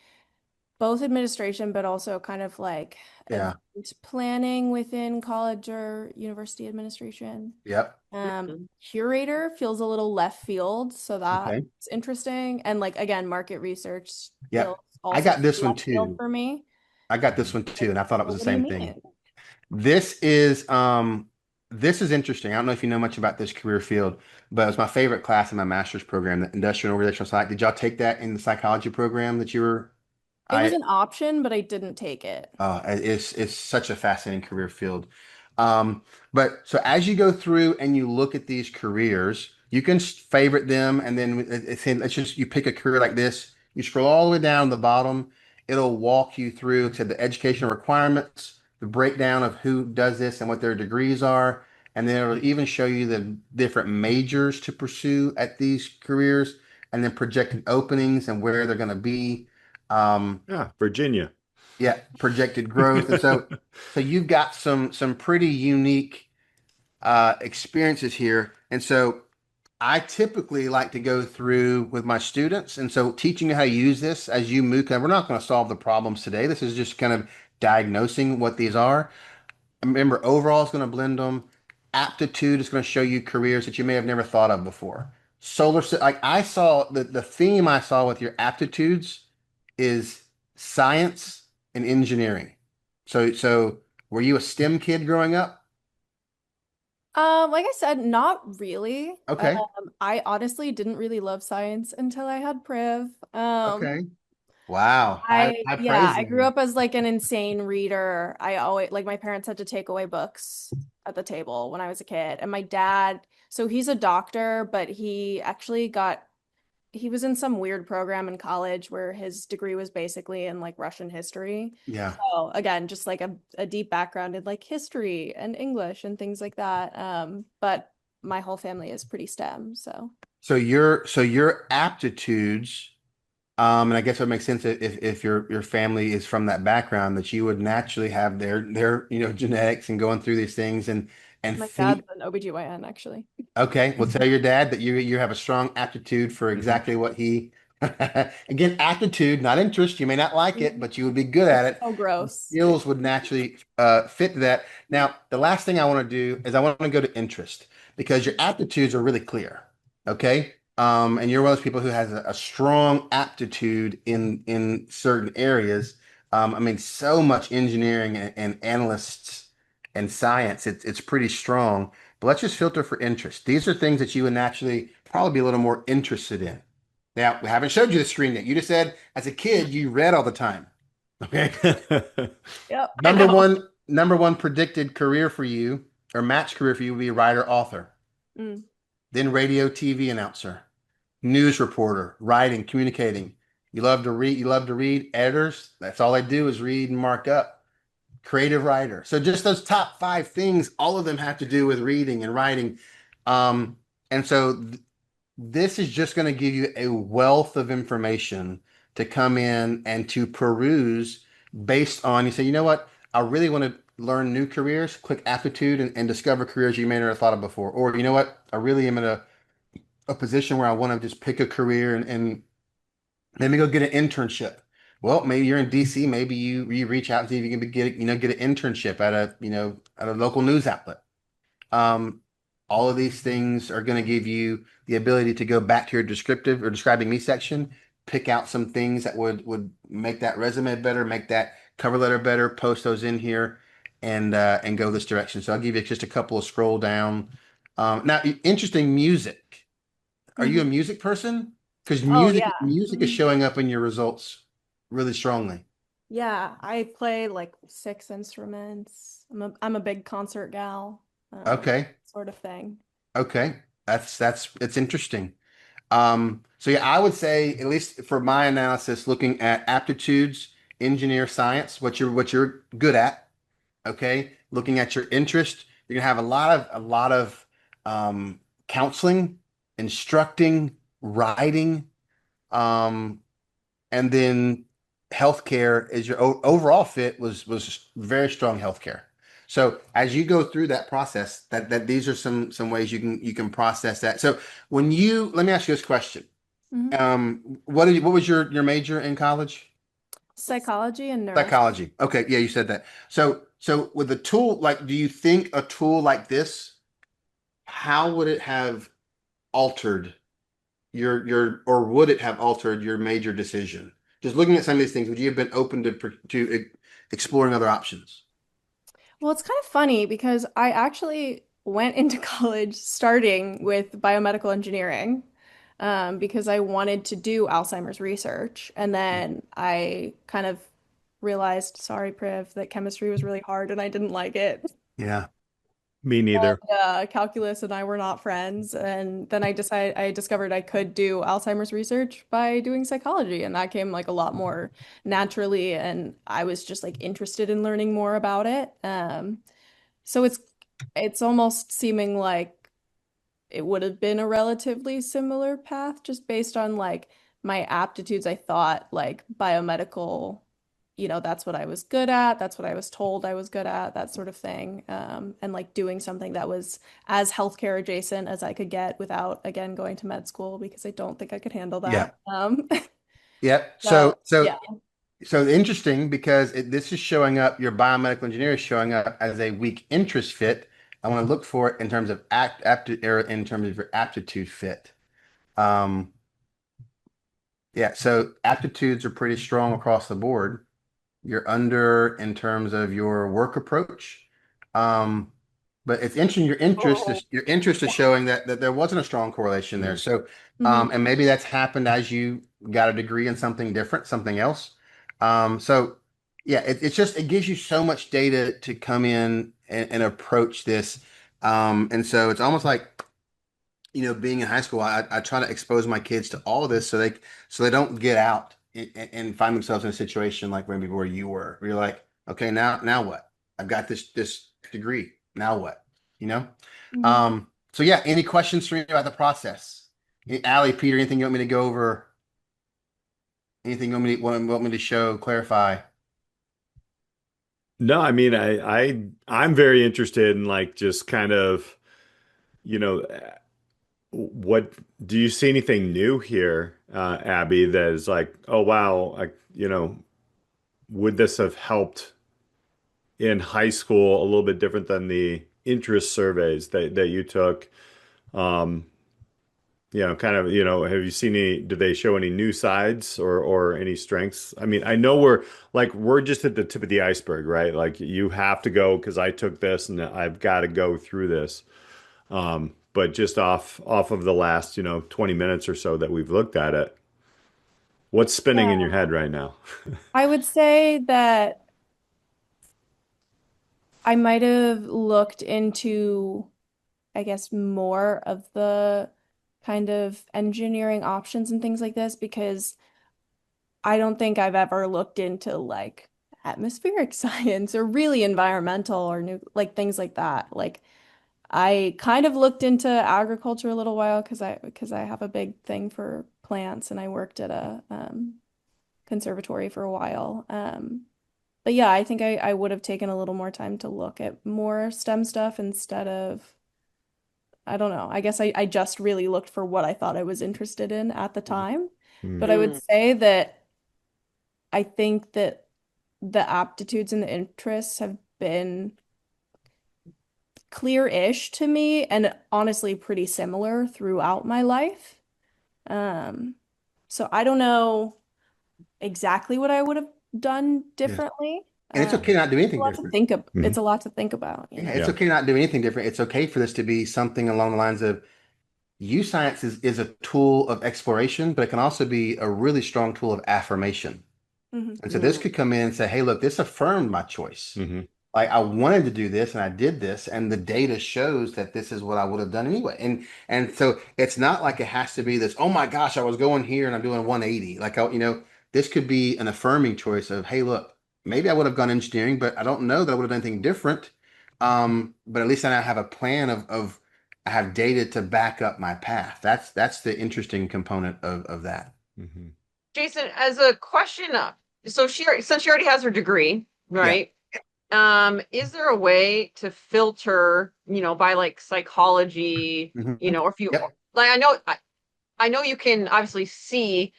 both administration, but also kind of like Yeah. event planning within college or university administration. Yep. Mhm. Curator feels a little left field, so that's Okay. interesting. And like again, market research feels Yep. I also got this one left field too. for me. I got this one too, and I thought it was Well, the what do you same thing. mean? This is interesting. I don't know if you know much about this career field, but it was my favorite class in my master's program, the industrial and organizational psych. Did y'all take that in the psychology program that you were? It was I an option, but I didn't take it. it's such a fascinating career field. Um, but so as you go through and you look at these careers, you can favorite them, and then let's just you pick a career like this. You scroll all the way down to the bottom. It'll walk you through to the educational requirements, the breakdown of who does this and what their degrees are, and then it'll even show you the different majors to pursue at these careers, and then projected openings and where they're going to be. Yeah, Virginia. Yeah, projected growth. And so you've got some pretty unique experiences here. And so I typically like to go through with my students. And so teaching you how to use this as you move, 'cause we're not going to solve the problems today. This is just kind of diagnosing what these are. Remember, overall is going to blend them. Aptitude is going to show you careers that you may have never thought of before. Like I saw the theme I saw with your aptitudes is science and engineering. So were you a STEM kid growing up? Like I said, not really. Okay. I honestly didn't really love science until I had Priv. Okay. Wow. High Yeah, praise I grew then. up as like an insane reader. I always like my parents had to take away books at the table when I was a kid. And my dad, so he's a doctor, but he was in some weird program in college where his degree was basically in like Russian history. Yeah. So again, just like a deep background in like history and English and things like that. But my whole family is pretty STEM, so. So your aptitudes, and I guess it makes sense if your family is from that background that you would naturally have their genetics and going through these things and My feed. dad's an OBGYN actually. Okay, well, tell your dad that you have a strong aptitude for exactly what he. Again, aptitude, not interest. You may not like it, but you would be good at it. So The gross. skills would naturally fit that. Now, the last thing I want to do is I want to go to interest because your aptitudes are really clear. Okay, and you're one of those people who has a strong aptitude in certain areas. I mean, so much engineering and analysts and science. It's pretty strong. But let's just filter for interest. These are things that you would naturally probably be a little more interested in. Now, we haven't showed you the screen yet. You just said as a kid you read all the time. Okay. Yep, I Number know. one, number one predicted career for you or match career for you would be writer, author, Mm. then radio, TV announcer, news reporter, writing, communicating. You love to read. You love to read. Editors, that's all they do is read and mark up. Creative writer. So just those top five things, all of them have to do with reading and writing. And so this is just going to give you a wealth of information to come in and to peruse based on, you say, you know what, I really want to learn new careers, click aptitude and discover careers you may not have thought of before. Or you know what, I really am in a position where I want to just pick a career and maybe go get an internship. Well, maybe you're in DC. Maybe you reach out and see if you can get an internship at a local news outlet. Um, all of these things are going to give you the ability to go back to your descriptive or describing me section, pick out some things that would make that resume better, make that cover letter better, post those in here, and go this direction. So I'll give you just a couple of scroll down. Now, interesting music. Are you a Mhm. music person? Because Oh music is yeah. showing up in your results really strongly. Yeah, I play like 6 instruments. I'm a big concert gal, Okay. sort of thing. Okay. That's it's interesting. So yeah, I would say, at least for my analysis, looking at aptitudes, engineer science, what you're good at, okay? Looking at your interest, you're gonna have a lot of counseling, instructing, writing, um, and then healthcare is your overall fit was very strong healthcare. So as you go through that process, that these are some ways you can process that. So let me ask you this question. Mhm. What was your major in college? Psychology and neuroscience. Psychology. Okay, yeah, you said that. So with a tool like, do you think a tool like this, how would it have altered or would it have altered your major decision? Just looking at some of these things, would you have been open to exploring other options? Well, it's kind of funny because I actually went into college starting with biomedical engineering, because I wanted to do Alzheimer's research. And then I kind of realized, sorry, Priv, that chemistry was really hard and I didn't like it. Yeah. Me neither. Calculus and I were not friends. And then I discovered I could do Alzheimer's research by doing psychology. And that came like a lot more naturally. And I was just like interested in learning more about it. So it's almost seeming like it would have been a relatively similar path just based on like my aptitudes. I thought like biomedical, that's what I was good at. That's what I was told I was good at, that sort of thing. And like doing something that was as healthcare adjacent as I could get without, again, going to med school because I don't think I could handle Yeah. that. Yep. So yeah. So interesting because this is showing up, your biomedical engineer is showing up as a weak interest fit. I want to look for it in terms of in terms of your aptitude fit. Um, yeah, so aptitudes are pretty strong across the board. You're under in terms of your work approach. Um, but it's interesting, Oh, your interest is showing that there wasn't a strong correlation there. So, mhm. and maybe that's happened as you got a degree in something different, something else. So yeah, it's just, it gives you so much data to come in and approach this. And so it's almost like, being in high school, I try to expose my kids to all of this so they don't get out and find themselves in a situation like maybe where you were, where you're like, okay, now what? I've got this degree. Now what? You know? Mhm. So yeah, any questions for me about the process? Allie, Peter, anything you want me to go over? Anything you want me to show, clarify? No, I mean, I'm very interested in like just kind of, you know, what do you see anything new here, Abby, that is like, oh wow, would this have helped in high school a little bit different than the interest surveys that you took? Um, kind of, have you seen any, do they show any new sides or any strengths? I mean, I know we're just at the tip of the iceberg, right? Like you have to go because I took this and I've got to go through this. But just off of the last, 20 minutes or so that we've looked at it, what's spinning in Yeah. your head right now? I would say that I might have looked into, I guess, more of the kind of engineering options and things like this because I don't think I've ever looked into like atmospheric science or really environmental or new like things like that. Like I kind of looked into agriculture a little while because I have a big thing for plants and I worked at a conservatory for a while. But yeah, I think I would have taken a little more time to look at more STEM stuff instead of, I don't know. I guess I just really looked for what I thought I was interested in at the time. Hmm. But I would say that I think that the aptitudes and the interests have been clear-ish to me and honestly pretty similar throughout my life. Um, so I don't know exactly what I would have done Yeah. differently. And it's okay not to do A anything lot to different. think of. Hmm. It's a lot to think about, Yeah, it's Yeah. okay not to do anything different. It's okay for this to be something along the lines of YouScience is a tool of exploration, but it can also be a really strong tool of affirmation. Mhm. And so this could come in and say, hey, look, this affirmed my choice. Hmm. Like I wanted to do this and I did this, and the data shows that this is what I would have done anyway. And so it's not like it has to be this, oh my gosh, I was going here and I'm doing 180. Like this could be an affirming choice of, hey, look, maybe I would have gone engineering, but I don't know that I would have done anything different. But at least I now have a plan of I have data to back up my path. That's the interesting component of that. Hmm. Jason, as a question, so since she already has her degree, Yeah. right? Is there a way to filter, by like psychology, Mhm. or if you Yep. like, I know you can obviously see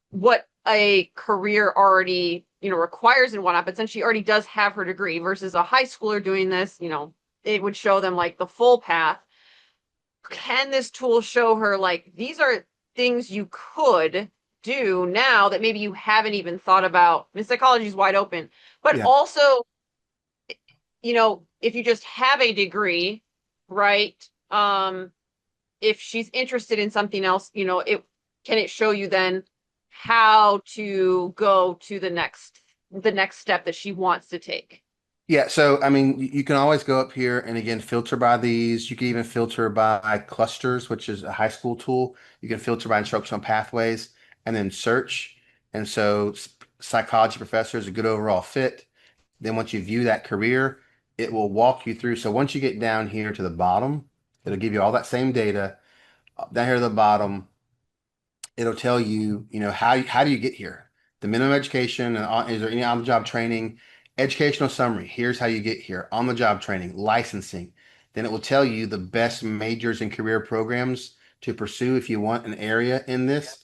what a career already, requires and whatnot, but since she already does have her degree versus a high schooler doing this, it would show them like the full path. Can this tool show her like these are things you could do now that maybe you haven't even thought about? I mean, psychology is wide open, but Yeah. also, if you just have a degree, right? If she's interested in something else, it show you then how to go to the next step that she wants to take. Yeah, so I mean, you can always go up here and again filter by these. You can even filter by clusters, which is a high school tool. You can filter by instructional pathways and then search. And so psychology professor is a good overall fit. Then once you view that career, it will walk you through. So once you get down here to the bottom, it'll give you all that same data. Down here at the bottom, it'll tell you, how do you get here? The minimum education, and is there any on-the-job training? Educational summary. Here's how you get here. On-the-job training, licensing. Then it will tell you the best majors and career programs to pursue if you want an area in this.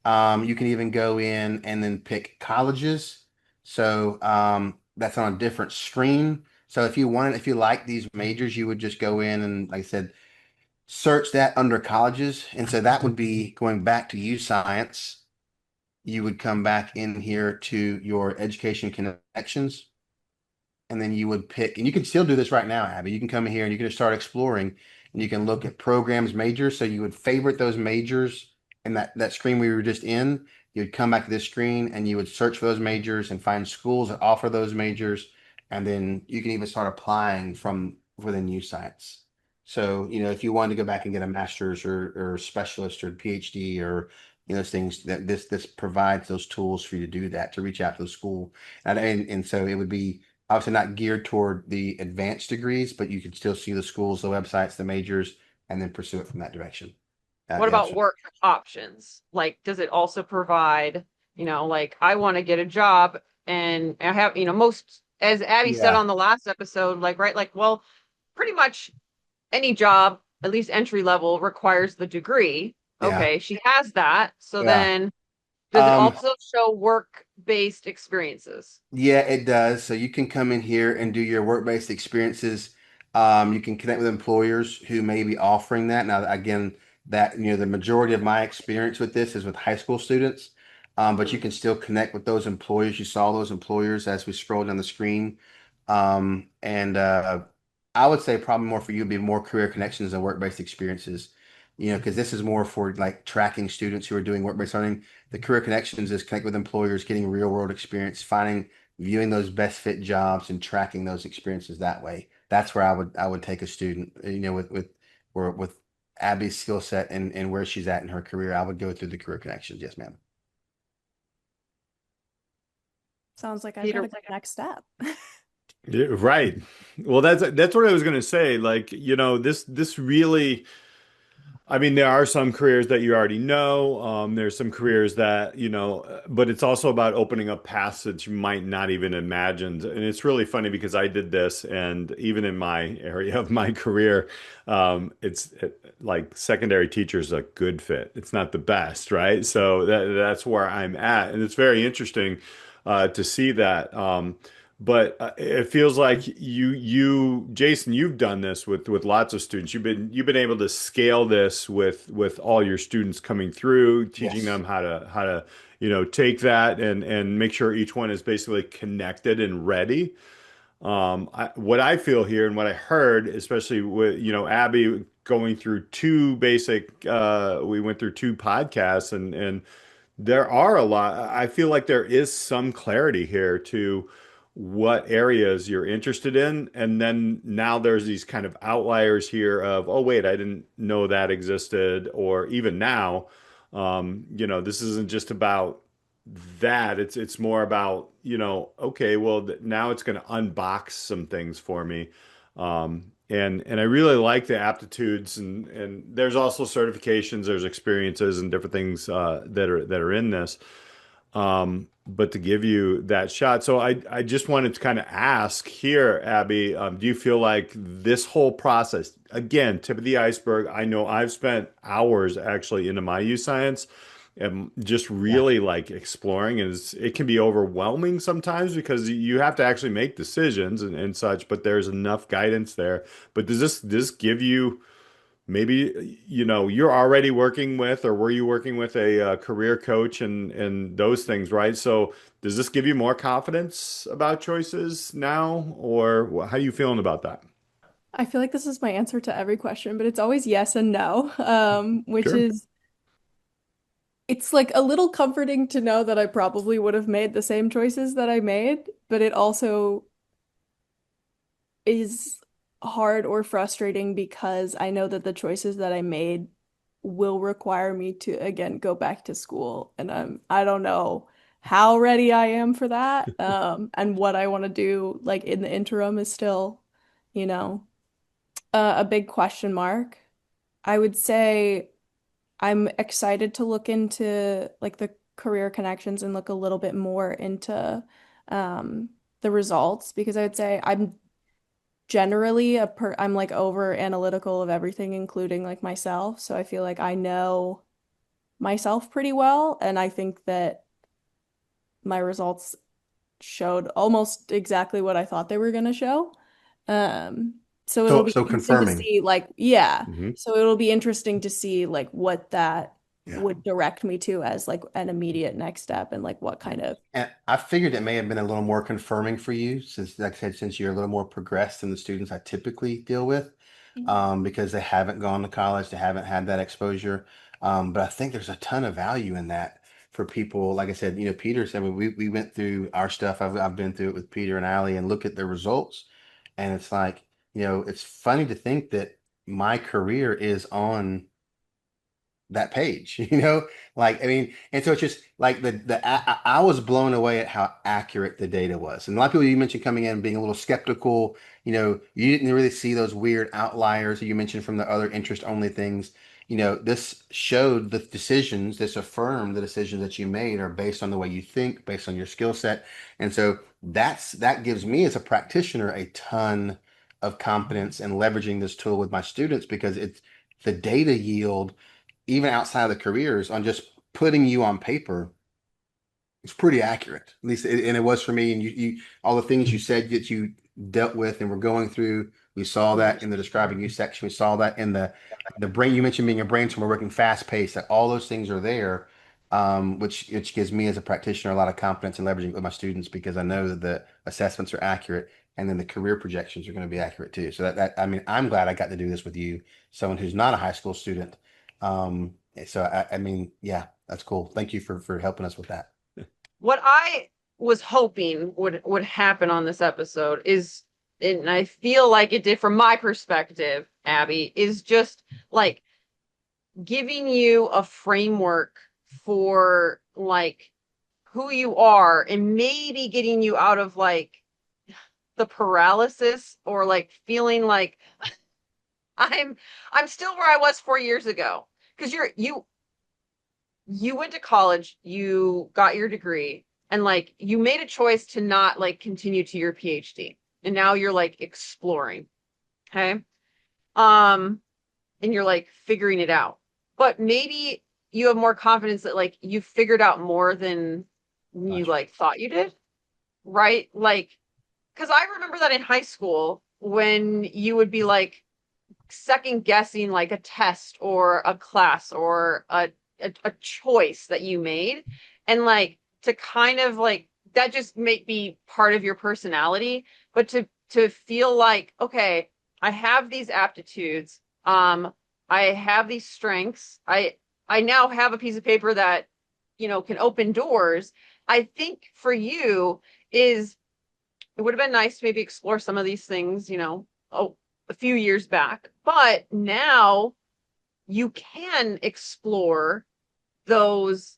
You can even go in and then pick colleges. So that's on a different screen. So if you like these majors, you would just go in and, like I said, search that under colleges. And so that would be going back to YouScience. You would come back in here to your education connections. And then you would pick, and you can still do this right now, Abby. You can come in here and you can just start exploring and you can look at programs, majors. So you would favorite those majors in that screen we were just in. You'd come back to this screen and you would search for those majors and find schools that offer those majors. And then you can even start applying from within YouScience. So, if you wanted to go back and get a master's or specialist or PhD or those things, that this provides those tools for you to do that, to reach out to the school. And so it would be obviously not geared toward the advanced degrees, but you can still see the schools, the websites, the majors, and then pursue it from that direction. What Yeah, about work options? Like, does it also provide, like I want to get a job and I have, most, as Abby said yeah, on the last episode, like, right, like, well, pretty much any job, at least entry level, requires the degree. yeah, Okay, she has that. So yeah. then does it Um, also show work-based experiences? Yeah, it does. So you can come in here and do your work-based experiences. You can connect with employers who may be offering that. Now, again, that the majority of my experience with this is with high school students, but you Hmm. can still connect with those employers. You saw those employers as we scroll down the screen, and I would say probably more for you would be more career connections and work-based experiences. Because this is more for like tracking students who are doing work-based learning. The career connections is connect with employers, getting real world experience, finding, viewing those best fit jobs and tracking those experiences that way. That's where I would take a student, with Abby's skill set and where she's at in her career. I would go through the career connections. Yes, ma'am. Sounds like I've got Peter, a good next step. Yeah, right. Well, that's what I was going to say. Like, this really. I mean, there are some careers that you already know. There's some careers that, but it's also about opening up paths that you might not even imagine. And it's really funny because I did this, and even in my area of my career, like secondary teacher is a good fit. It's not the best, right? So that's where I'm at, and it's very interesting to see that. But it feels like Jason, you've done this with lots of students. You've been able to scale this with all your students coming through, teaching Yes. them how to take that and make sure each one is basically connected and ready. What I feel here and what I heard, especially with Abby going through two basic, we went through two podcasts and there are a lot. I feel like there is some clarity here to what areas you're interested in. And then now there's these kind of outliers here of, oh, wait, I didn't know that existed. Or even now, this isn't just about that. It's more about, okay, well, now it's going to unbox some things for me. And I really like the aptitudes and there's also certifications, there's experiences and different things that are in this. But to give you that shot, so I just wanted to kind of ask here, Abby, do you feel like this whole process, again, tip of the iceberg? I know I've spent hours actually into my YouScience, just Yeah. really like exploring is it can be overwhelming sometimes because you have to actually make decisions and such, but there's enough guidance there. But does this give you maybe, you're already working with, or were you working with a career coach and those things, right? So does this give you more confidence about choices now, or how are you feeling about that? I feel like this is my answer to every question, but it's always yes and no, which Sure. is it's like a little comforting to know that I probably would have made the same choices that I made, but it also is hard or frustrating because I know that the choices that I made will require me to again go back to school, and I don't know how ready I am for that. And what I want to do like in the interim is still, you know, a big question mark. I would say I'm excited to look into like the career connections and look a little bit more into um, the results because I would say I'm generally I'm like over analytical of everything, including like myself. So I feel like I know myself pretty well, and I think that my results showed almost exactly what I thought they were going to show. Um, so it'll So be so interesting to confirming. see like, yeah. Hmm. So it'll be interesting to see like what that Yeah. would direct me to as like an immediate next step and like what Yeah. kind of And I figured it may have been a little more confirming for you since, like I said, since you're a little more progressed than the students I typically deal with, because they haven't gone to college, they haven't had that exposure. But I think there's a ton of value in that for people. Like I said, Peter said we went through our stuff. I've been through it with Peter and Alli and look at the results, and it's like, it's funny to think that my career is on that page, like, I mean, and so it's just like I was blown away at how accurate the data was. And a lot of people, you mentioned coming in and being a little skeptical, you didn't really see those weird outliers that you mentioned from the other interest only things. This showed the decisions, this affirmed the decisions that you made are based on the way you think, based on your skill set. And so that gives me as a practitioner a ton of confidence in leveraging this tool with my students because it's the data yield even outside of the careers on just putting you on paper, it's pretty accurate. At least, and it was for me. And all the things you said that you dealt with and were going through, we saw that in the describing you section. We saw that in the brain. You mentioned being a brainstormer, working fast paced. That all those things are there, which gives me as a practitioner a lot of confidence in leveraging with my students because I know that the assessments are accurate. And then the career projections are going to be accurate too. So that I mean, I'm glad I got to do this with you, someone who's not a high school student. So I mean, yeah, that's cool. Thank you for helping us with that. What I was hoping would happen on this episode is, and I feel like it did from my perspective, Abby, is just like giving you a framework for like who you are and maybe getting you out of like the paralysis or like feeling like I'm I'm still where I was 4 years ago. Because you went to college, you got your degree, and like you made a choice to not like continue to your PhD. And now you're like exploring. Okay. Um, and you're like figuring it out. But maybe you have more confidence that like you figured out more than you Gotcha. like thought you did, right? Like, because I remember that in high school when you would be like second guessing like a test or a class or a choice that you made, and like to kind of like that just may be part of your personality, but to feel like, okay, I have these aptitudes, I have these strengths, I now have a piece of paper that can open doors. I think for you is it would have been nice to maybe explore some of these things, oh, a few years back. But now you can explore those.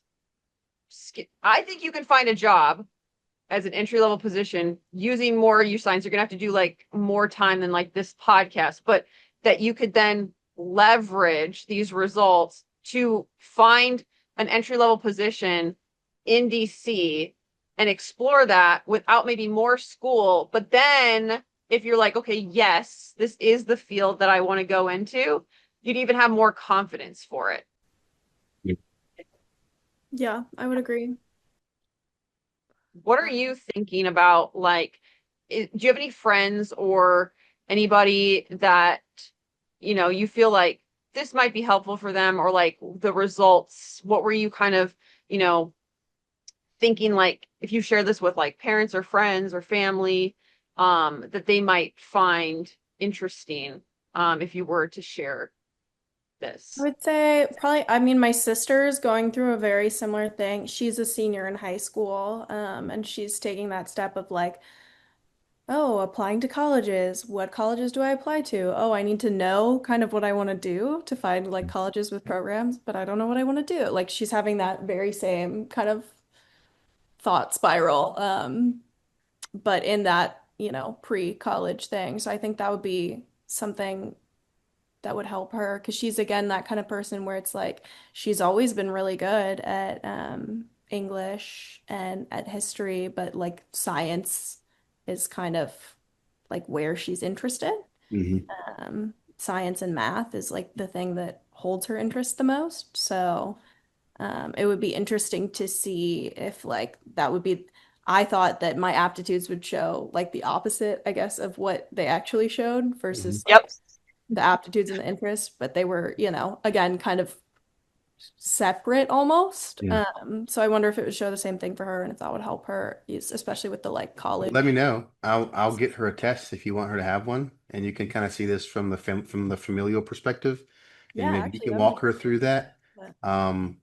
I think you can find a job as an entry level position using more YouScience. You're gonna have to do like more time than like this podcast, but that you could then leverage these results to find an entry level position in DC and explore that without maybe more school. But then if you're like, okay, yes, this is the field that I want to go into, you'd even have more confidence for it. Yeah, I would agree. What are you thinking about? Like, do you have any friends or anybody that, you feel like this might be helpful for them, or like the results? What were you kind of, you know, thinking like if you share this with like parents or friends or family, that they might find interesting, if you were to share I this? would say probably, I mean, my sister is going through a very similar thing. She's a senior in high school, and she's taking that step of like, oh, applying to colleges. What colleges do I apply to? Oh, I need to know kind of what I want to do to find like colleges with programs, but I don't know what I want to do. Like she's having that very same kind of thought spiral, but in that, pre-college thing. So I think that would be something that would help her because she's again that kind of person where it's like she's always been really good at English and at history, but like science is kind of like where she's interested. Hmm. Science and math is like the thing that holds her interest the most. So it would be interesting to see if like that would be. I thought that my aptitudes would show like the opposite, I guess, of what they actually showed Hmm. versus Yep. like the aptitudes and the interests, but they were, again, kind of separate almost. Yeah. So I wonder if it would show the same thing for her and if that would help her, especially with the like Let me college. know. I'll get her a test if you want her to have one, and you can kind of see this from from the familial perspective, and Yeah, maybe you actually, can that would be walk her great. through that. But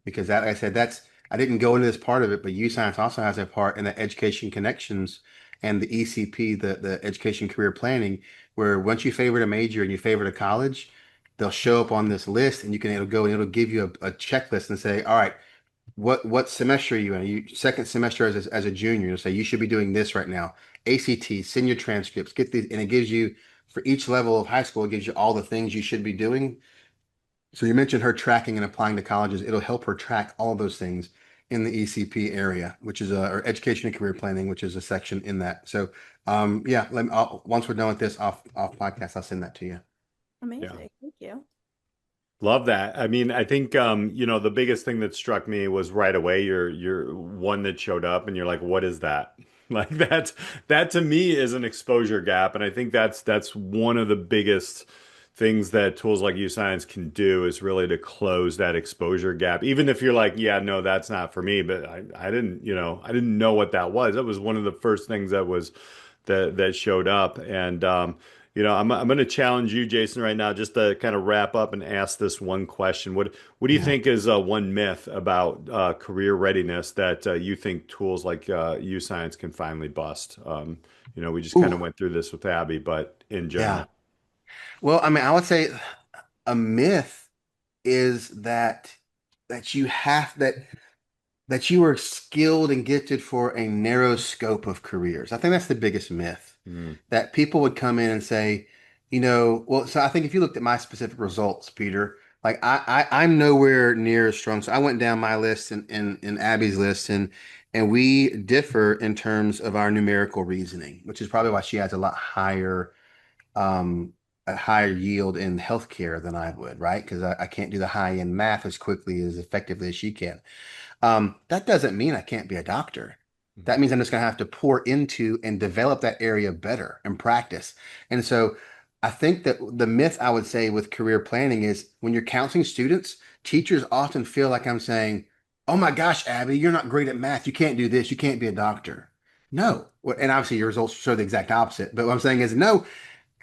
Because that, like I said, that's I didn't go into this part of it, but YouScience also has a part in the education connections and the ECP, the education career planning, where once you favorite a major and you favorite a college, they'll show up on this list, and it'll go and it'll give you a checklist and say, all right, what semester are you in? Are you second semester as a junior? You'll say you should be doing this right now. ACT, send your transcripts, get these, and it gives you for each level of high school, it gives you all the things you should be doing. So you mentioned her tracking and applying to colleges. It'll help her track all of those things in the ECP area, which is or education and career planning, which is a section in that. So yeah, once we're done with this off podcast, I'll send that to you. Yeah. amazing. Thank you. Love that. I mean, I think the biggest thing that struck me was right away you're one that showed up and you're like, what is that? Like that to me is an exposure gap. And I think that's one of the biggest things that tools like YouScience can do is really to close that exposure gap. Even if you're like, yeah, no, that's not for me, but I didn't, I didn't know what that was. That was one of the first things that showed up. And I'm going to challenge you, Jason, right now, just to kind of wrap up and ask this one question. What do you Yeah. think is one myth about career readiness that you think tools like YouScience can finally bust? We just kind Ooh, of went through this with Abby, but in yeah. general. Well, I mean, I would say a myth is that you have that you are skilled and gifted for a narrow scope of careers. I think that's the biggest myth Mm, that people would come in and say, well, so I think if you looked at my specific results, Peter, like I'm nowhere near as strong. So I went down my list and Abby's list and we differ in terms of our numerical reasoning, which is probably why she has um, a higher yield in healthcare than I would, right? Because I can't do the high end math as quickly as effectively as she can. That doesn't mean I can't be a doctor. That means I'm just going to have to pour into and develop that area better and practice. And so I think that the myth I would say with career planning is when you're counseling students, teachers often feel like I'm saying, oh my gosh, Abby, you're not great at math. You can't do this. You can't be a doctor. No. And obviously your results show the exact opposite. But what I'm saying is, no,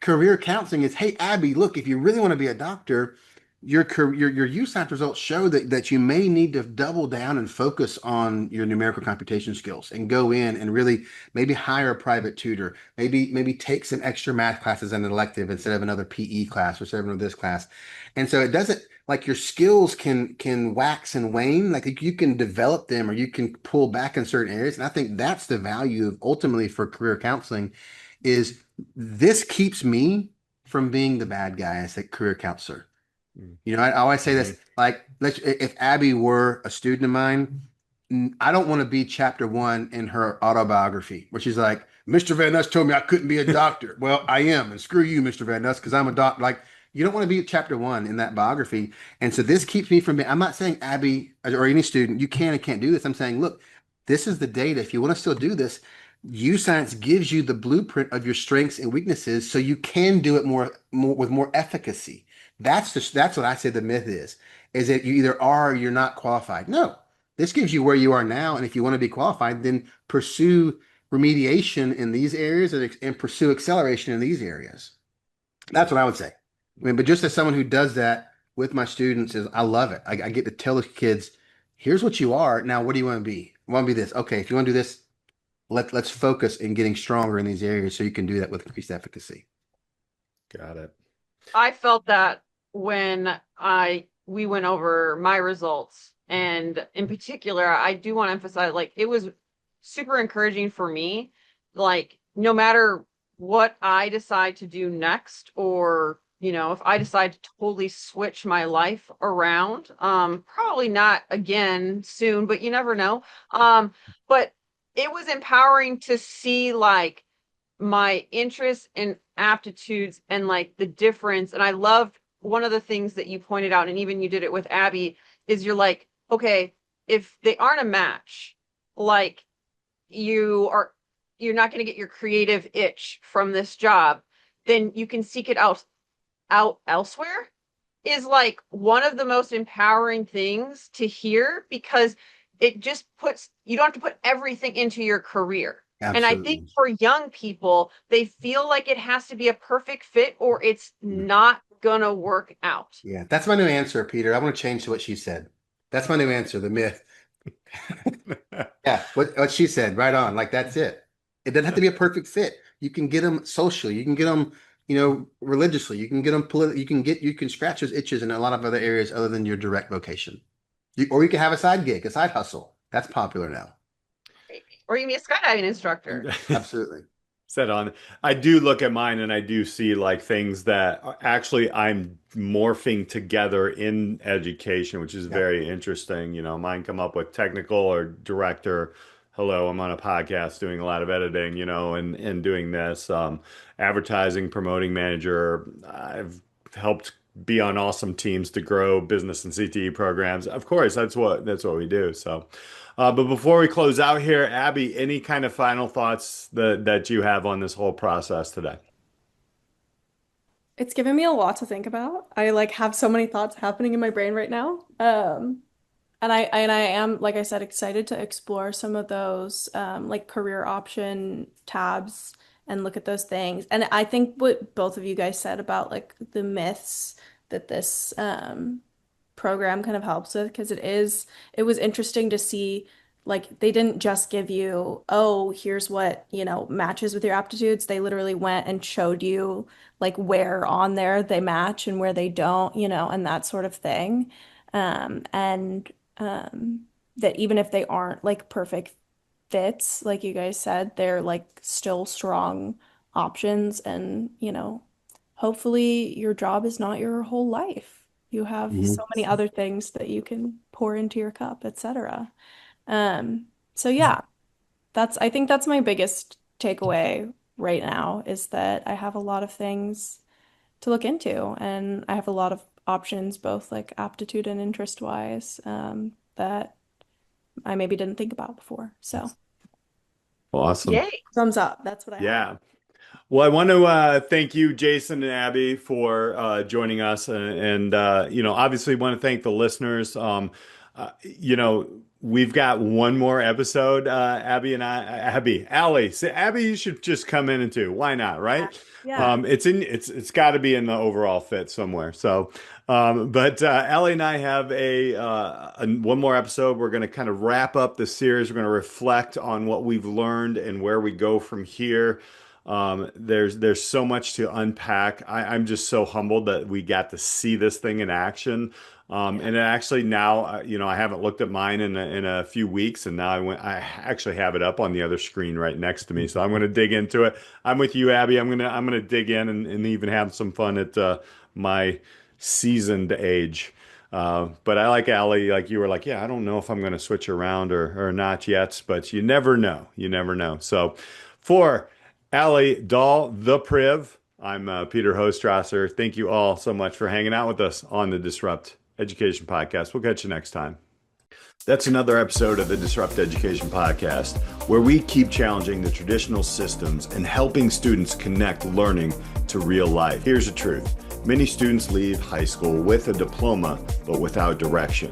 career counseling is, hey, Abby, look, if you really want to be a doctor, your USAT results show that you may need to double down and focus on your numerical computation skills and go in and really maybe hire a private tutor, maybe take some extra math classes as an elective instead of another PE class or instead of this class. And so it doesn't like your skills can wax and wane, like you can develop them or you can pull back in certain areas. And I think that's the value of ultimately for career counseling is this keeps me from being the bad guy as a career counselor. mm, I always say this, mhm, like, if Abby were a student of mine, I don't want to be chapter one in her autobiography, where she's like, Mr. Van Nus told me I couldn't be a doctor. Well, I am, and screw you, Mr. Van Nus, because I'm a doctor. Like, You don't want to be at chapter one in that biography. And so this keeps me from being, I'm not saying Abby or any student, you can and can't do this. I'm saying, look, this is the data. If you want to still do this, YouScience gives you the blueprint of your strengths and weaknesses so you can do it more with more efficacy. That's what I say the myth is that you either are or you're not qualified. No, this gives you where you are now. And if you want to be qualified, then pursue remediation in these areas and pursue acceleration in these areas. That's what I would say. I mean, but just as someone who does that with my students is I love it. I get to tell the kids, here's what you are. Now, what do you want to be? I want to be this. Okay, if you want to do this, let's focus in getting stronger in these areas so you can do that with increased efficacy. Got it. I felt that when we went over my results, and in particular, I do want to emphasize, like, it was super encouraging for me. Like, no matter what I decide to do next, or if I decide to totally switch my life around, probably not again soon, but you never know. But it was empowering to see like my interests and aptitudes and like the difference. And I loved one of the things that you pointed out, and even you did it with Abby, is you're like, okay, if they aren't a match, like you're not going to get your creative itch from this job, then you can seek it out elsewhere, is like one of the most empowering things to hear, because it just you don't have to put everything into your career. Absolutely. And I think for young people, they feel like it has to be a perfect fit or it's not gonna work out. Yeah, that's my new answer, Peter. I want to change to what she said. That's my new answer, the myth. Yeah, what she said, right on. Like, that's it. It doesn't have to be a perfect fit. You can get them socially. You can get them, religiously. You can get them politically. You can scratch those itches in a lot of other areas other than your direct vocation. Or you can have a side gig, a side hustle. That's popular now. Or you can be a skydiving instructor. Absolutely. Set on. I do look at mine and I do see like things that actually I'm morphing together in education, which is very interesting. Mine come up with technical or director. Hello, I'm on a podcast doing a lot of editing, and doing this. Advertising, promoting manager. I've helped be on awesome teams to grow business and CTE programs. Of course, that's what we do. So, but before we close out here, Abby, any kind of final thoughts that you have on this whole process today? It's given me a lot to think about. I like have so many thoughts happening in my brain right now. And I am, like I said, excited to explore some of those like career option tabs and look at those things. And I think what both of you guys said about like the myths that this program kind of helps with, because it was interesting to see like they didn't just give you, oh, here's what, matches with your aptitudes. They literally went and showed you like where on there they match and where they don't, and that sort of thing. And that even if they aren't like perfect fits, like you guys said, they're like still strong options. And, hopefully your job is not your whole life. You have so many other things that you can pour into your cup, etc. So yeah, I think that's my biggest takeaway right now, is that I have a lot of things to look into, and I have a lot of options, both like aptitude and interest wise, that I maybe didn't think about before. So Awesome. Yay. thumbs up. That's what I have. Yeah. Well, I want to thank you, Jason and Abby, for joining us, and obviously want to thank the listeners. We've got one more episode. Alli, say, Abby, you should just come in and do. Why not, right? Yeah. It's got to be in the overall fit somewhere. So, but Alli and I have one more episode. We're going to kind of wrap up the series. We're going to reflect on what we've learned and where we go from here. There's so much to unpack. I'm just so humbled that we got to see this thing in action. And it actually now, I haven't looked at mine in a few weeks, and now I actually have it up on the other screen right next to me. So I'm going to dig into it. I'm with you, Abby. I'm going to dig in and even have some fun at my seasoned age. But I like Alli, like you were like, yeah, I don't know if I'm going to switch around or not yet, but you never know. You never know. So for Alli, Dahl, the Priv, I'm Peter Hostrawser. Thank you all so much for hanging out with us on the Disrupt Education Podcast. We'll catch you next time. That's another episode of the Disrupt Education Podcast, where we keep challenging the traditional systems and helping students connect learning to real life. Here's the truth. Many students leave high school with a diploma, but without direction.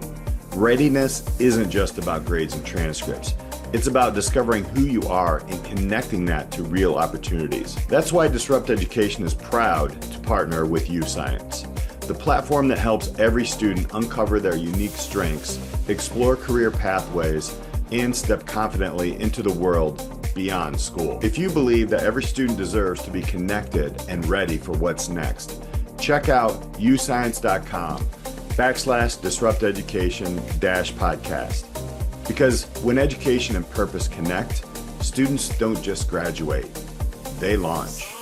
Readiness isn't just about grades and transcripts. It's about discovering who you are and connecting that to real opportunities. That's why Disrupt Education is proud to partner with YouScience, the platform that helps every student uncover their unique strengths, explore career pathways, and step confidently into the world beyond school. If you believe that every student deserves to be connected and ready for what's next, check out youscience.com/disrupt education-podcast. Because when education and purpose connect, students don't just graduate, they launch.